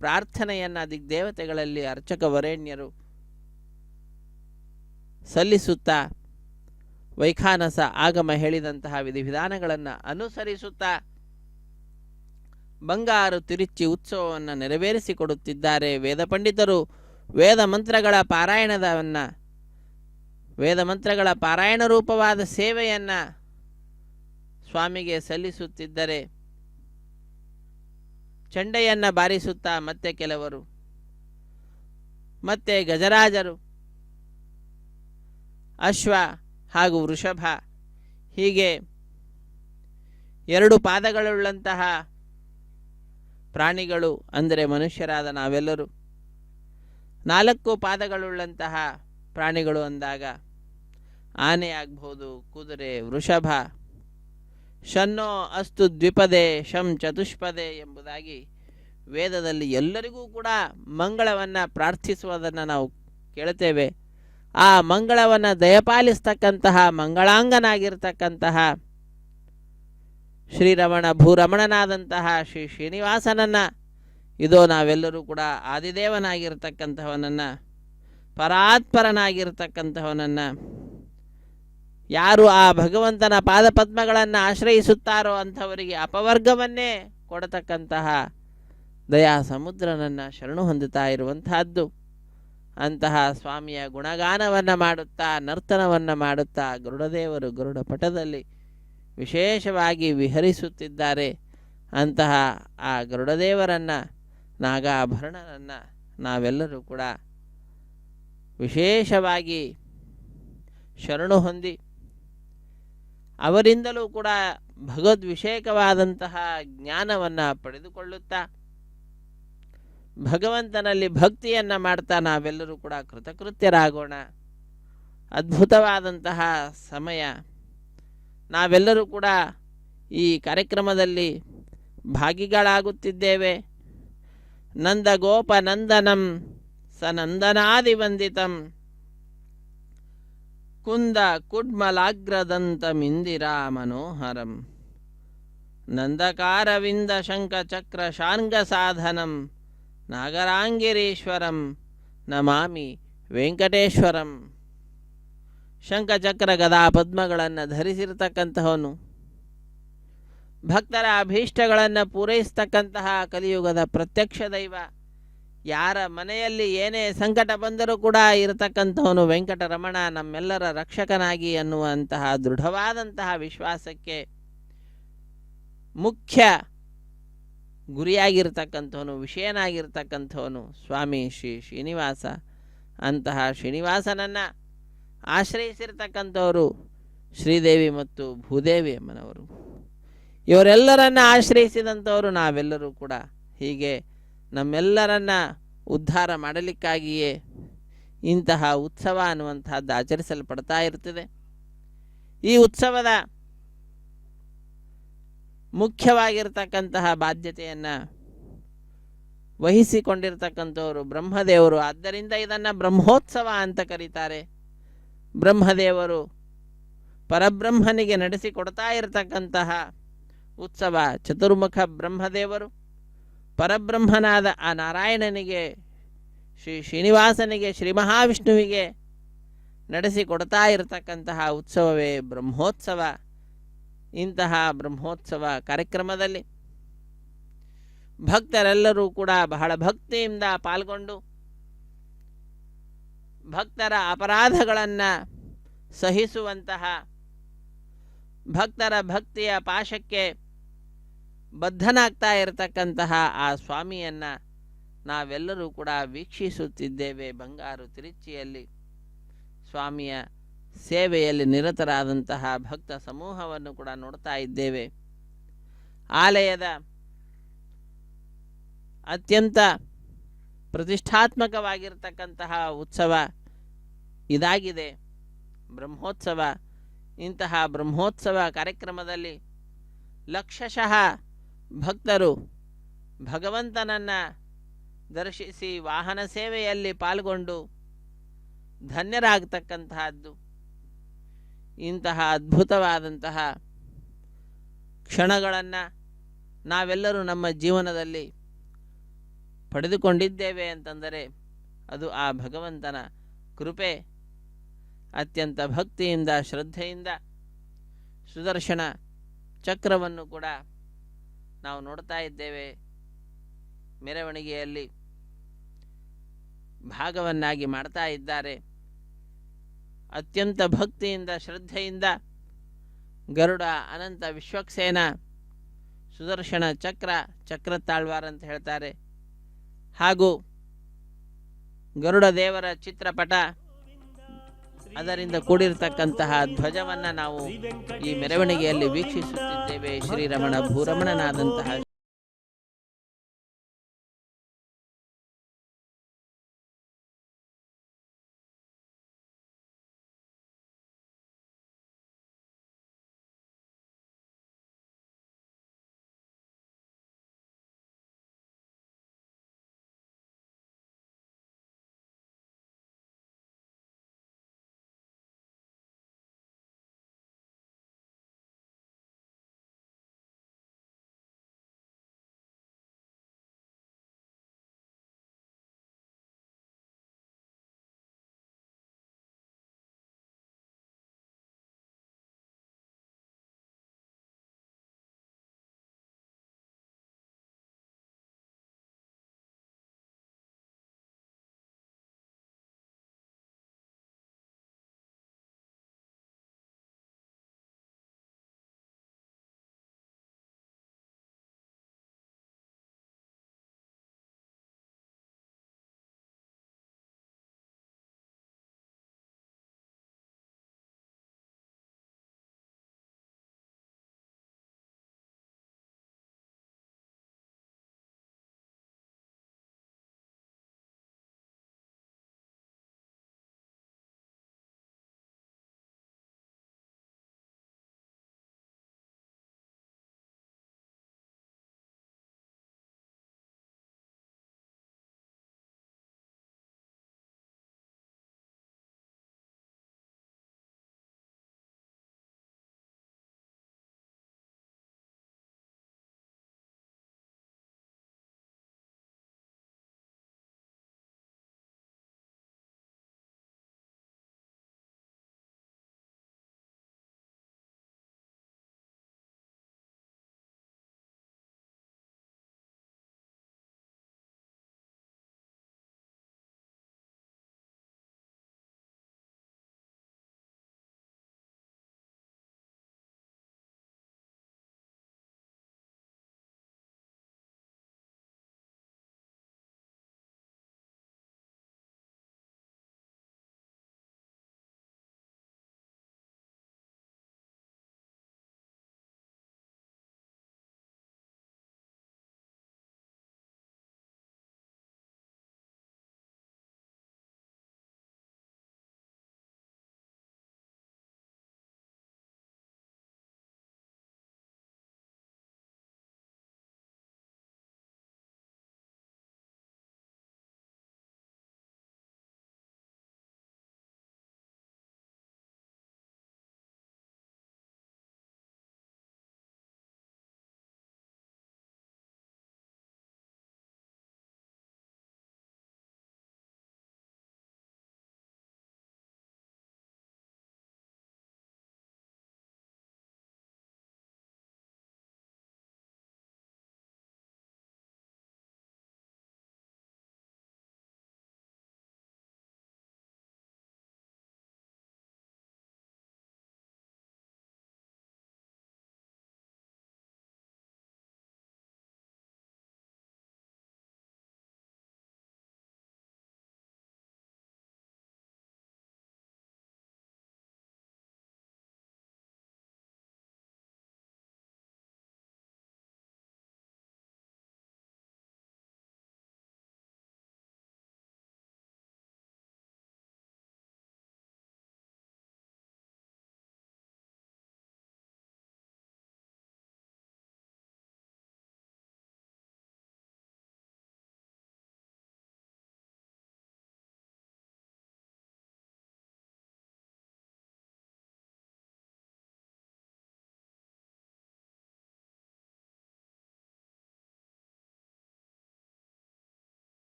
ಪ್ರಾರ್ಥನೆಯನ್ನು ದಿಗ್ದೇವತೆಗಳಲ್ಲಿ ಅರ್ಚಕ ವರೇಣ್ಯರು ಸಲ್ಲಿಸುತ್ತಾ ವೈಖಾನಸ ಆಗಮ ಹೇಳಿದಂತಹ ವಿಧಿವಿಧಾನಗಳನ್ನು ಅನುಸರಿಸುತ್ತಾ ಬಂಗಾರು ತಿರುಚಿ ಉತ್ಸವವನ್ನು ನೆರವೇರಿಸಿಕೊಡುತ್ತಿದ್ದಾರೆ. ವೇದ ಪಂಡಿತರು ವೇದ ಮಂತ್ರಗಳ ಪಾರಾಯಣ ರೂಪವಾದ ಸೇವೆಯನ್ನು ಸ್ವಾಮಿಗೆ ಸಲ್ಲಿಸುತ್ತಿದ್ದರೆ ಚಂಡೆಯನ್ನು ಬಾರಿಸುತ್ತಾ ಮತ್ತೆ ಕೆಲವರು, ಮತ್ತೆ ಗಜರಾಜರು, ಅಶ್ವ ಹಾಗೂ ವೃಷಭ, ಹೀಗೆ 2 ಪಾದಗಳುಳ್ಳಂತಹ ಪ್ರಾಣಿಗಳು ಅಂದರೆ ಮನುಷ್ಯರಾದ ನಾವೆಲ್ಲರೂ, 4 ಪಾದಗಳುಳ್ಳಂತಹ ಪ್ರಾಣಿಗಳು ಅಂದಾಗ ಆನೆ ಆಗ್ಬೋದು, ಕುದುರೆ, ವೃಷಭ, ಶನ್ನೋ ಅಸ್ತು ದ್ವಿಪದೇ ಶಂ ಚತುಷ್ಪದೇ ಎಂಬುದಾಗಿ ವೇದದಲ್ಲಿ ಎಲ್ಲರಿಗೂ ಕೂಡ ಮಂಗಳವನ್ನು ಪ್ರಾರ್ಥಿಸುವುದನ್ನು ನಾವು ಕೇಳುತ್ತೇವೆ. ಆ ಮಂಗಳವನ್ನು ದಯಪಾಲಿಸ್ತಕ್ಕಂತಹ ಮಂಗಳಾಂಗನಾಗಿರ್ತಕ್ಕಂತಹ ಶ್ರೀರಮಣ ಭೂರಮಣನಾದಂತಹ ಶ್ರೀನಿವಾಸನನ್ನು ಇದೋ ನಾವೆಲ್ಲರೂ ಕೂಡ ಆದಿದೇವನಾಗಿರ್ತಕ್ಕಂಥವನನ್ನು ಪರಾತ್ಪರನಾಗಿರ್ತಕ್ಕಂಥವನನ್ನು ಯಾರು ಆ ಭಗವಂತನ ಪಾದಪದ್ಮಗಳನ್ನು ಆಶ್ರಯಿಸುತ್ತಾರೋ ಅಂಥವರಿಗೆ ಅಪವರ್ಗವನ್ನೇ ಕೊಡತಕ್ಕಂತಹ ದಯಾ ಸಮುದ್ರನನ್ನು ಶರಣು ಹೊಂದುತ್ತಾ ಇರುವಂತಹದ್ದು. ಅಂತಹ ಸ್ವಾಮಿಯ ಗುಣಗಾನವನ್ನು ಮಾಡುತ್ತಾ ನರ್ತನವನ್ನು ಮಾಡುತ್ತಾ ಗರುಡದೇವರು ಗರುಡ ಪಟದಲ್ಲಿ ವಿಶೇಷವಾಗಿ ವಿಹರಿಸುತ್ತಿದ್ದಾರೆ. ಅಂತಹ ಆ ಗರುಡದೇವರನ್ನು ನಾಗಾಭರಣನನ್ನು ನಾವೆಲ್ಲರೂ ಕೂಡ ವಿಶೇಷವಾಗಿ ಶರಣು ಹೊಂದಿ ಅವರಿಂದಲೂ ಕೂಡ ಭಗವದ್ವಿಷೇಕವಾದಂತಹ ಜ್ಞಾನವನ್ನು ಪಡೆದುಕೊಳ್ಳುತ್ತಾ ಭಗವಂತನಲ್ಲಿ ಭಕ್ತಿಯನ್ನು ಮಾಡ್ತಾ ನಾವೆಲ್ಲರೂ ಕೂಡ ಕೃತಕೃತ್ಯರಾಗೋಣ. ಅದ್ಭುತವಾದಂತಹ ಸಮಯ. ನಾವೆಲ್ಲರೂ ಕೂಡ ಈ ಕಾರ್ಯಕ್ರಮದಲ್ಲಿ ಭಾಗಿಗಳಾಗುತ್ತಿದ್ದೇವೆ. ನಂದಗೋಪನಂದನಂ ಸನಂದನಾದಿವಂದಿತಂ ಕುಂದ ಕುಡ್ಮಲಾಗ್ರದಂತಮಿಂದಿರಾ ಮನೋಹರಂ ನಂದಕಾರವಿಂದ ಶಂಖಚಕ್ರ ಶಾರ್ಂಗ ಸಾಧನಂ ನಾಗರಾಂಗಿರೀಶ್ವರಂ ನಮಾಮಿ ವೆಂಕಟೇಶ್ವರಂ. ಶಂಖಚಕ್ರ ಗದಾ ಪದ್ಮಗಳನ್ನು ಧರಿಸಿರ್ತಕ್ಕಂತಹವನು, ಭಕ್ತರ ಅಭೀಷ್ಟಗಳನ್ನು ಪೂರೈಸ್ತಕ್ಕಂತಹ ಕಲಿಯುಗದ ಪ್ರತ್ಯಕ್ಷ ದೈವ. ಯಾರ ಮನೆಯಲ್ಲಿ ಏನೇ ಸಂಕಟ ಬಂದರೂ ಕೂಡ ಇರತಕ್ಕಂಥವನು ವೆಂಕಟರಮಣ ನಮ್ಮೆಲ್ಲರ ರಕ್ಷಕನಾಗಿ ಅನ್ನುವಂತಹ ದೃಢವಾದಂತಹ ವಿಶ್ವಾಸಕ್ಕೆ ಮುಖ್ಯ ಗುರಿಯಾಗಿರ್ತಕ್ಕಂಥವನು, ವಿಷಯನಾಗಿರ್ತಕ್ಕಂಥವನು ಸ್ವಾಮಿ ಶ್ರೀನಿವಾಸ. ಅಂತಹ ಶ್ರೀನಿವಾಸನನ್ನು ಆಶ್ರಯಿಸಿರ್ತಕ್ಕಂಥವರು ಶ್ರೀದೇವಿ ಮತ್ತು ಭೂದೇವಿ ಅಮ್ಮನವರು. ಇವರೆಲ್ಲರನ್ನ ಆಶ್ರಯಿಸಿದಂಥವರು ನಾವೆಲ್ಲರೂ ಕೂಡ. ಹೀಗೆ ನಮ್ಮೆಲ್ಲರನ್ನ ಉದ್ಧಾರ ಮಾಡಲಿಕ್ಕಾಗಿಯೇ ಇಂತಹ ಉತ್ಸವ ಅನ್ನುವಂಥದ್ದು ಆಚರಿಸಲ್ಪಡ್ತಾ ಇರ್ತದೆ. ಈ ಉತ್ಸವದ ಮುಖ್ಯವಾಗಿರ್ತಕ್ಕಂತಹ ಬಾಧ್ಯತೆಯನ್ನು ವಹಿಸಿಕೊಂಡಿರ್ತಕ್ಕಂಥವರು ಬ್ರಹ್ಮದೇವರು. ಆದ್ದರಿಂದ ಇದನ್ನು ಬ್ರಹ್ಮೋತ್ಸವ ಅಂತ ಕರೀತಾರೆ. ಬ್ರಹ್ಮದೇವರು ಪರಬ್ರಹ್ಮನಿಗೆ ನಡೆಸಿಕೊಡ್ತಾ ಇರತಕ್ಕಂತಹ ಉತ್ಸವ. ಚತುರ್ಮುಖ ಬ್ರಹ್ಮದೇವರು ಪರಬ್ರಹ್ಮನಾದ ಆ ನಾರಾಯಣನಿಗೆ ಶ್ರೀ ಶ್ರೀನಿವಾಸನಿಗೆ ಶ್ರೀ ಮಹಾವಿಷ್ಣುವಿಗೆ ನಡೆಸಿಕೊಡ್ತಾ ಇರತಕ್ಕಂತಹ ಉತ್ಸವವೇ ಬ್ರಹ್ಮೋತ್ಸವ. ಇಂತಹ ಬ್ರಹ್ಮೋತ್ಸವ ಕಾರ್ಯಕ್ರಮದಲ್ಲಿ ಭಕ್ತರೆಲ್ಲರೂ ಕೂಡ ಬಹಳ ಭಕ್ತಿಯಿಂದ ಪಾಲ್ಗೊಂಡು ಭಕ್ತರ ಅಪರಾಧಗಳನ್ನು ಸಹಿಸುವಂತಹ, ಭಕ್ತರ ಭಕ್ತಿಯ ಪಾಶಕ್ಕೆ ಬದ್ಧನಾಗ್ತಾ ಇರತಕ್ಕಂತಹ ಆ ಸ್ವಾಮಿಯನ್ನು ನಾವೆಲ್ಲರೂ ಕೂಡ ವೀಕ್ಷಿಸುತ್ತಿದ್ದೇವೆ. ಬಂಗಾರು ತಿರುಚಿಯಲ್ಲಿ ಸ್ವಾಮಿಯ ಸೇವೆಯಲ್ಲಿ ನಿರತರಾದಂತಹ ಭಕ್ತ ಸಮೂಹವನ್ನು ಕೂಡ ನೋಡ್ತಾ ಇದ್ದೇವೆ. ಆಲಯದ ಅತ್ಯಂತ ಪ್ರತಿಷ್ಠಾತ್ಮಕವಾಗಿರ್ತಕ್ಕಂತಹ ಉತ್ಸವ ಇದಾಗಿದೆ, ಬ್ರಹ್ಮೋತ್ಸವ. ಇಂತಹ ಬ್ರಹ್ಮೋತ್ಸವ ಕಾರ್ಯಕ್ರಮದಲ್ಲಿ ಲಕ್ಷಶಃ ಭಕ್ತರು ಭಗವಂತನನ್ನು ದರ್ಶಿಸಿ ವಾಹನ ಸೇವೆಯಲ್ಲಿ ಪಾಲ್ಗೊಂಡು ಧನ್ಯರಾಗತಕ್ಕಂತಹದ್ದು. ಇಂತಹ ಅದ್ಭುತವಾದಂತಹ ಕ್ಷಣಗಳನ್ನು ನಾವೆಲ್ಲರೂ ನಮ್ಮ ಜೀವನದಲ್ಲಿ ಪಡೆದುಕೊಂಡಿದ್ದೇವೆ ಅಂತಂದರೆ ಅದು ಆ ಭಗವಂತನ ಕೃಪೆ. ಅತ್ಯಂತ ಭಕ್ತಿಯಿಂದ ಶ್ರದ್ಧೆಯಿಂದ ಸುದರ್ಶನ ಚಕ್ರವನ್ನು ಕೂಡ ನಾವು ನೋಡ್ತಾ ಇದ್ದೇವೆ. ಮೆರವಣಿಗೆಯಲ್ಲಿ ಭಾಗವನ್ನಾಗಿ ಮಾಡ್ತಾ ಇದ್ದಾರೆ. ಅತ್ಯಂತ ಭಕ್ತಿಯಿಂದ ಶ್ರದ್ಧೆಯಿಂದ ಗರುಡ, ಅನಂತ, ವಿಶ್ವಕ್ಸೇನ, ಸುದರ್ಶನ ಚಕ್ರ, ಚಕ್ರತಾಳ್ವಾರ್ ಅಂತ ಹೇಳ್ತಾರೆ, ಹಾಗೂ ಗರುಡ ದೇವರ ಚಿತ್ರಪಟ, ಅದರಿಂದ ಕೂಡಿರತಕ್ಕಂತಹ ಧ್ವಜವನ್ನು ನಾವು ಈ ಮೆರವಣಿಗೆಯಲ್ಲಿ ವೀಕ್ಷಿಸುತ್ತಿದ್ದೇವೆ. ಶ್ರೀರಮಣ ಭೂರಮಣನಾದಂತಹ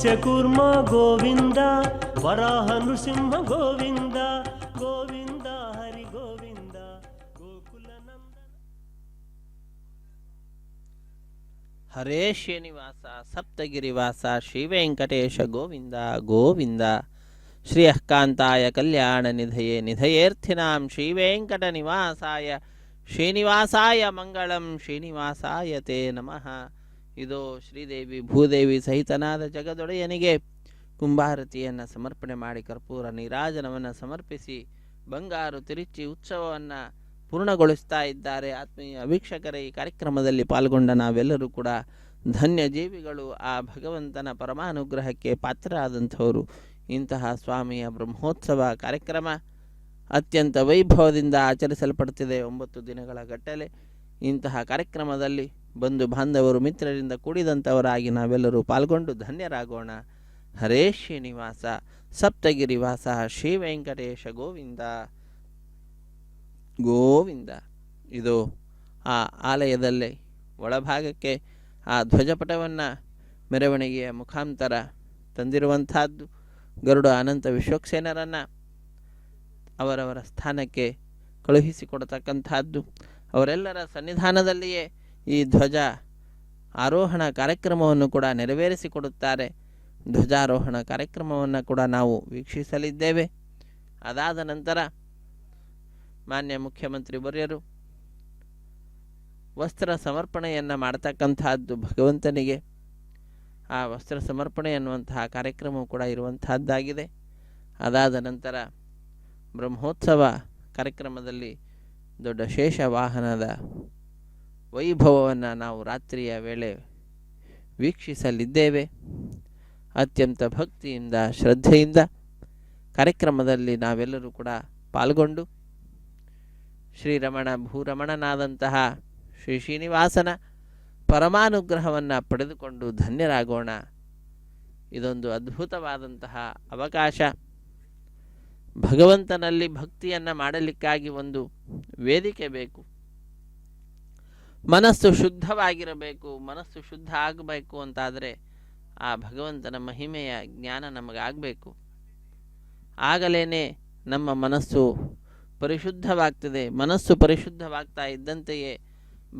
ಮತ್ಸ್ಯಕೂರ್ಮ ಗೋವಿಂದ ವರಾಹ ನೃಸಿಂಹ ಗೋವಿಂದ ಗೋವಿಂದ ಹರಿ ಗೋವಿಂದ ಗೋಕುಲ ನಂದನ. ಹರೇ ಶ್ರೀನಿವಾಸ ಸಪ್ತಗಿರಿವಾಸ ಶ್ರೀ ವೆಂಕಟೇಶ ಗೋವಿಂದ ಗೋವಿಂದ. ಶ್ರೀಯಃಕಾಂತಾಯ ಕಲ್ಯಾಣ ನಿಧಯೇ ನಿಧಯೇರ್ಥಿನಾಂ ಶ್ರೀ ವೆಂಕಟ ನಿವಾಸಾಯ ಶ್ರೀನಿವಾಸಾಯ ಮಂಗಳಂ ಶ್ರೀನಿವಾಸಾಯ ತೇ ನಮಃ. ಇದು ಶ್ರೀದೇವಿ ಭೂದೇವಿ ಸಹಿತನಾದ ಜಗದೊಡೆಯನಿಗೆ ಕುಂಭಾರತಿಯನ್ನು ಸಮರ್ಪಣೆ ಮಾಡಿ ಕರ್ಪೂರ ನೀರಾಜನವನ್ನು ಸಮರ್ಪಿಸಿ ಬಂಗಾರು ತಿರುಚಿ ಉತ್ಸವವನ್ನು ಪೂರ್ಣಗೊಳಿಸ್ತಾ ಇದ್ದಾರೆ. ಆತ್ಮೀಯ ವೀಕ್ಷಕರೇ, ಈ ಕಾರ್ಯಕ್ರಮದಲ್ಲಿ ಪಾಲ್ಗೊಂಡ ನಾವೆಲ್ಲರೂ ಕೂಡ ಧನ್ಯ ಜೀವಿಗಳು. ಆ ಭಗವಂತನ ಪರಮಾನುಗ್ರಹಕ್ಕೆ ಪಾತ್ರರಾದಂಥವರು. ಇಂತಹ ಸ್ವಾಮಿಯ ಬ್ರಹ್ಮೋತ್ಸವ ಕಾರ್ಯಕ್ರಮ ಅತ್ಯಂತ ವೈಭವದಿಂದ ಆಚರಿಸಲ್ಪಡ್ತಿದೆ 9 ದಿನಗಳ ಗಟ್ಟಲೆ. ಇಂತಹ ಕಾರ್ಯಕ್ರಮದಲ್ಲಿ ಬಂಧು ಬಾಂಧವರು ಮಿತ್ರರಿಂದ ಕೂಡಿದಂಥವರಾಗಿ ನಾವೆಲ್ಲರೂ ಪಾಲ್ಗೊಂಡು ಧನ್ಯರಾಗೋಣ. ಹರೇ ಶ್ರೀನಿವಾಸ ಸಪ್ತಗಿರಿವಾಸ ಶ್ರೀ ವೆಂಕಟೇಶ ಗೋವಿಂದ ಗೋವಿಂದ. ಇದು ಆ ಆಲಯದಲ್ಲೇ ಒಳಭಾಗಕ್ಕೆ ಆ ಧ್ವಜಪಟವನ್ನು ಮೆರವಣಿಗೆಯ ಮುಖಾಂತರ ತಂದಿರುವಂತಹದ್ದು. ಗರುಡ ಅನಂತ ವಿಶ್ವಕ್ಸೇನರನ್ನು ಅವರವರ ಸ್ಥಾನಕ್ಕೆ ಕಳುಹಿಸಿಕೊಡತಕ್ಕಂಥದ್ದು. ಅವರೆಲ್ಲರ ಸನ್ನಿಧಾನದಲ್ಲಿಯೇ ಈ ಧ್ವಜ ಆರೋಹಣ ಕಾರ್ಯಕ್ರಮವನ್ನು ಕೂಡ ನೆರವೇರಿಸಿಕೊಡುತ್ತಾರೆ. ಧ್ವಜಾರೋಹಣ ಕಾರ್ಯಕ್ರಮವನ್ನು ಕೂಡ ನಾವು ವೀಕ್ಷಿಸಲಿದ್ದೇವೆ. ಅದಾದ ನಂತರ ಮಾನ್ಯ ಮುಖ್ಯಮಂತ್ರಿ ವರ್ಯರು ವಸ್ತ್ರ ಸಮರ್ಪಣೆಯನ್ನು ಮಾಡ್ತಕ್ಕಂಥದ್ದು ಭಗವಂತನಿಗೆ. ಆ ವಸ್ತ್ರ ಸಮರ್ಪಣೆ ಅನ್ನುವಂತಹ ಕಾರ್ಯಕ್ರಮವೂ ಕೂಡ ಇರುವಂತಹದ್ದಾಗಿದೆ. ಅದಾದ ನಂತರ ಬ್ರಹ್ಮೋತ್ಸವ ಕಾರ್ಯಕ್ರಮದಲ್ಲಿ ದೊಡ್ಡ ಶೇಷ ವಾಹನದ ವೈಭವವನ್ನು ನಾವು ರಾತ್ರಿಯ ವೇಳೆ ವೀಕ್ಷಿಸಲಿದ್ದೇವೆ. ಅತ್ಯಂತ ಭಕ್ತಿಯಿಂದ ಶ್ರದ್ಧೆಯಿಂದ ಕಾರ್ಯಕ್ರಮದಲ್ಲಿ ನಾವೆಲ್ಲರೂ ಕೂಡ ಪಾಲ್ಗೊಂಡು ಶ್ರೀರಮಣ ಭೂರಮಣನಾದಂತಹ ಶ್ರೀ ಶ್ರೀನಿವಾಸನ ಪರಮಾನುಗ್ರಹವನ್ನು ಪಡೆದುಕೊಂಡು ಧನ್ಯರಾಗೋಣ. ಇದೊಂದು ಅದ್ಭುತವಾದಂತಹ ಅವಕಾಶ. ಭಗವಂತನಲ್ಲಿ ಭಕ್ತಿಯನ್ನು ಮಾಡಲಿಕ್ಕಾಗಿ ಒಂದು ವೇದಿಕೆ ಬೇಕು. ಮನಸ್ಸು ಶುದ್ಧವಾಗಿರಬೇಕು. ಮನಸ್ಸು ಶುದ್ಧ ಆಗಬೇಕು ಅಂತಾದರೆ ಆ ಭಗವಂತನ ಮಹಿಮೆಯ ಜ್ಞಾನ ನಮಗಾಗಬೇಕು. ಆಗಲೇ ನಮ್ಮ ಮನಸ್ಸು ಪರಿಶುದ್ಧವಾಗ್ತದೆ. ಮನಸ್ಸು ಪರಿಶುದ್ಧವಾಗ್ತಾ ಇದ್ದಂತೆಯೇ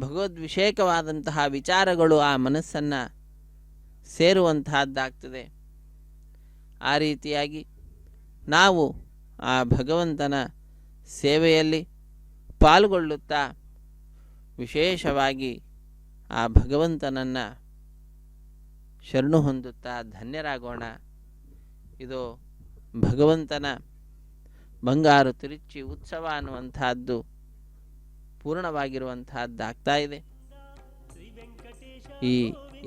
ಭಗವದ್ವಿಷೇಕವಾದಂತಹ ವಿಚಾರಗಳು ಆ ಮನಸ್ಸನ್ನು ಸೇರುವಂತಹದ್ದಾಗ್ತದೆ. ಆ ರೀತಿಯಾಗಿ ನಾವು ಆ ಭಗವಂತನ ಸೇವೆಯಲ್ಲಿ ಪಾಲ್ಗೊಳ್ಳುತ್ತಾ ವಿಶೇಷವಾಗಿ ಆ ಭಗವಂತನನ್ನು ಶರಣು ಹೊಂದುತ್ತಾ ಧನ್ಯರಾಗೋಣ. ಇದು ಭಗವಂತನ ಬಂಗಾರು ತಿರುಚಿ ಉತ್ಸವ ಅನ್ನುವಂತಹದ್ದು ಪೂರ್ಣವಾಗಿರುವಂತಹದ್ದಾಗ್ತಾ ಇದೆ. ಈ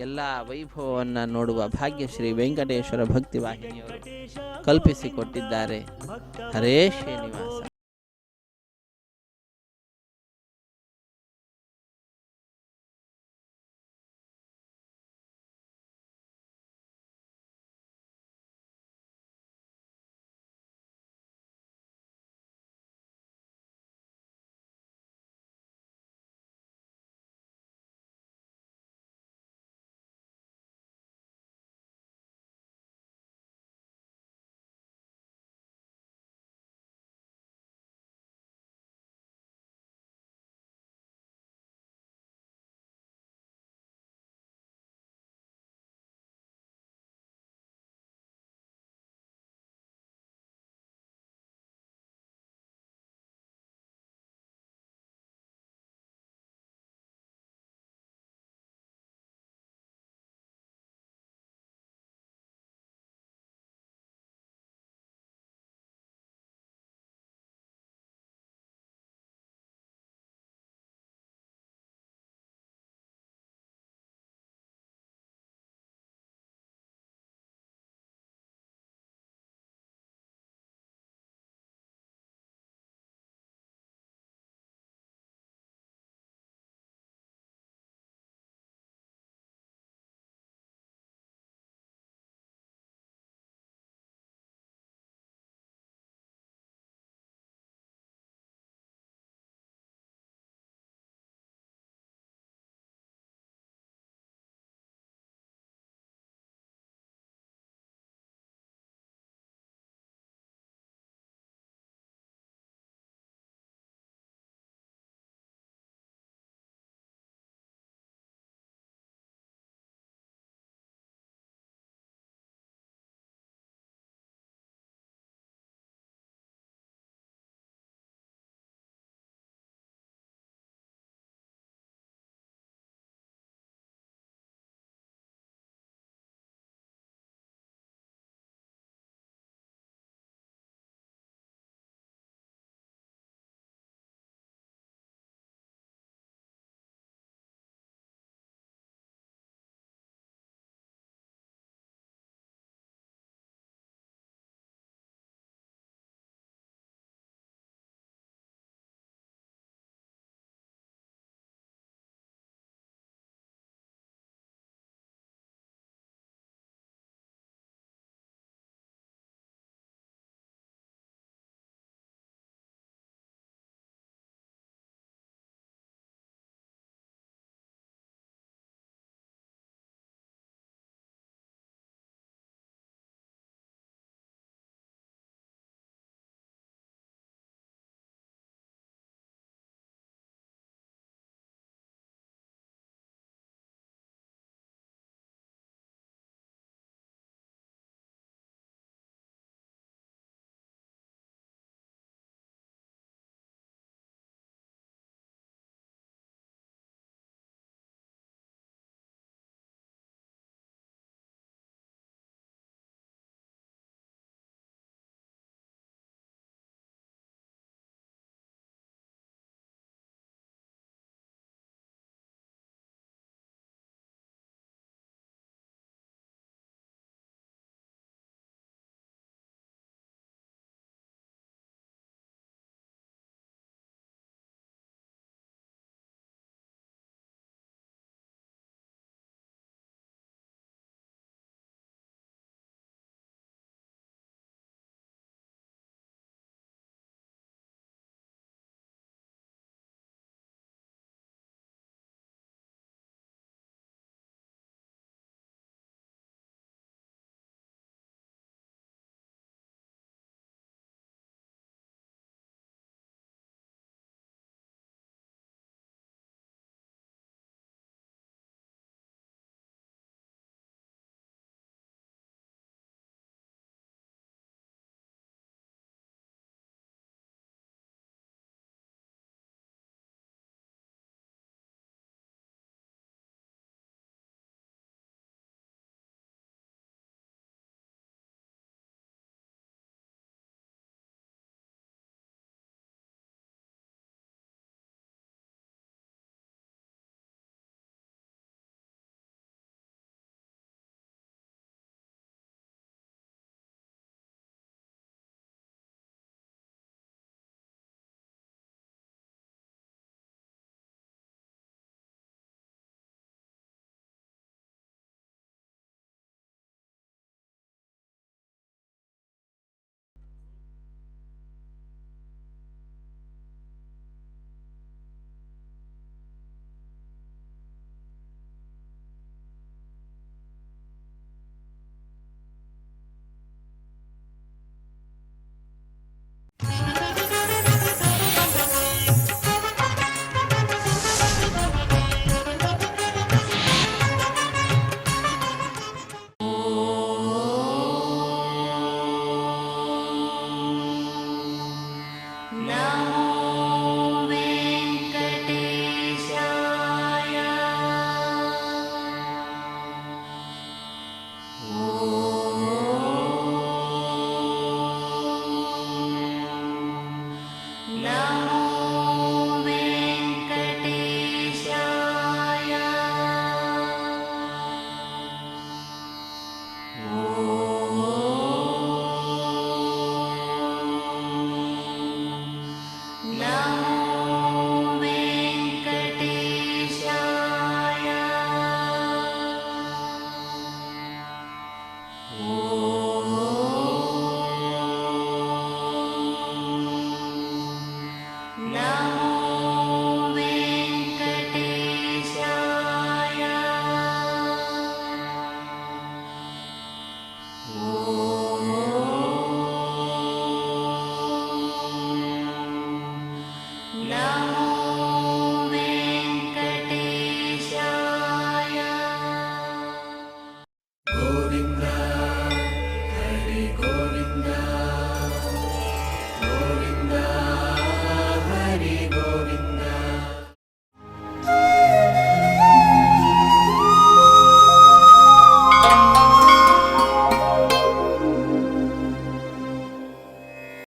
ಎಲ್ಲ ವೈಭವವನ್ನು ನೋಡುವ ಭಾಗ್ಯ ಶ್ರೀ ವೆಂಕಟೇಶ್ವರ ಭಕ್ತಿ ವಾಹಿನಿಯವರು ಕಲ್ಪಿಸಿಕೊಟ್ಟಿದ್ದಾರೆ. ಹರೇ ಶ್ರೀನಿವಾಸ.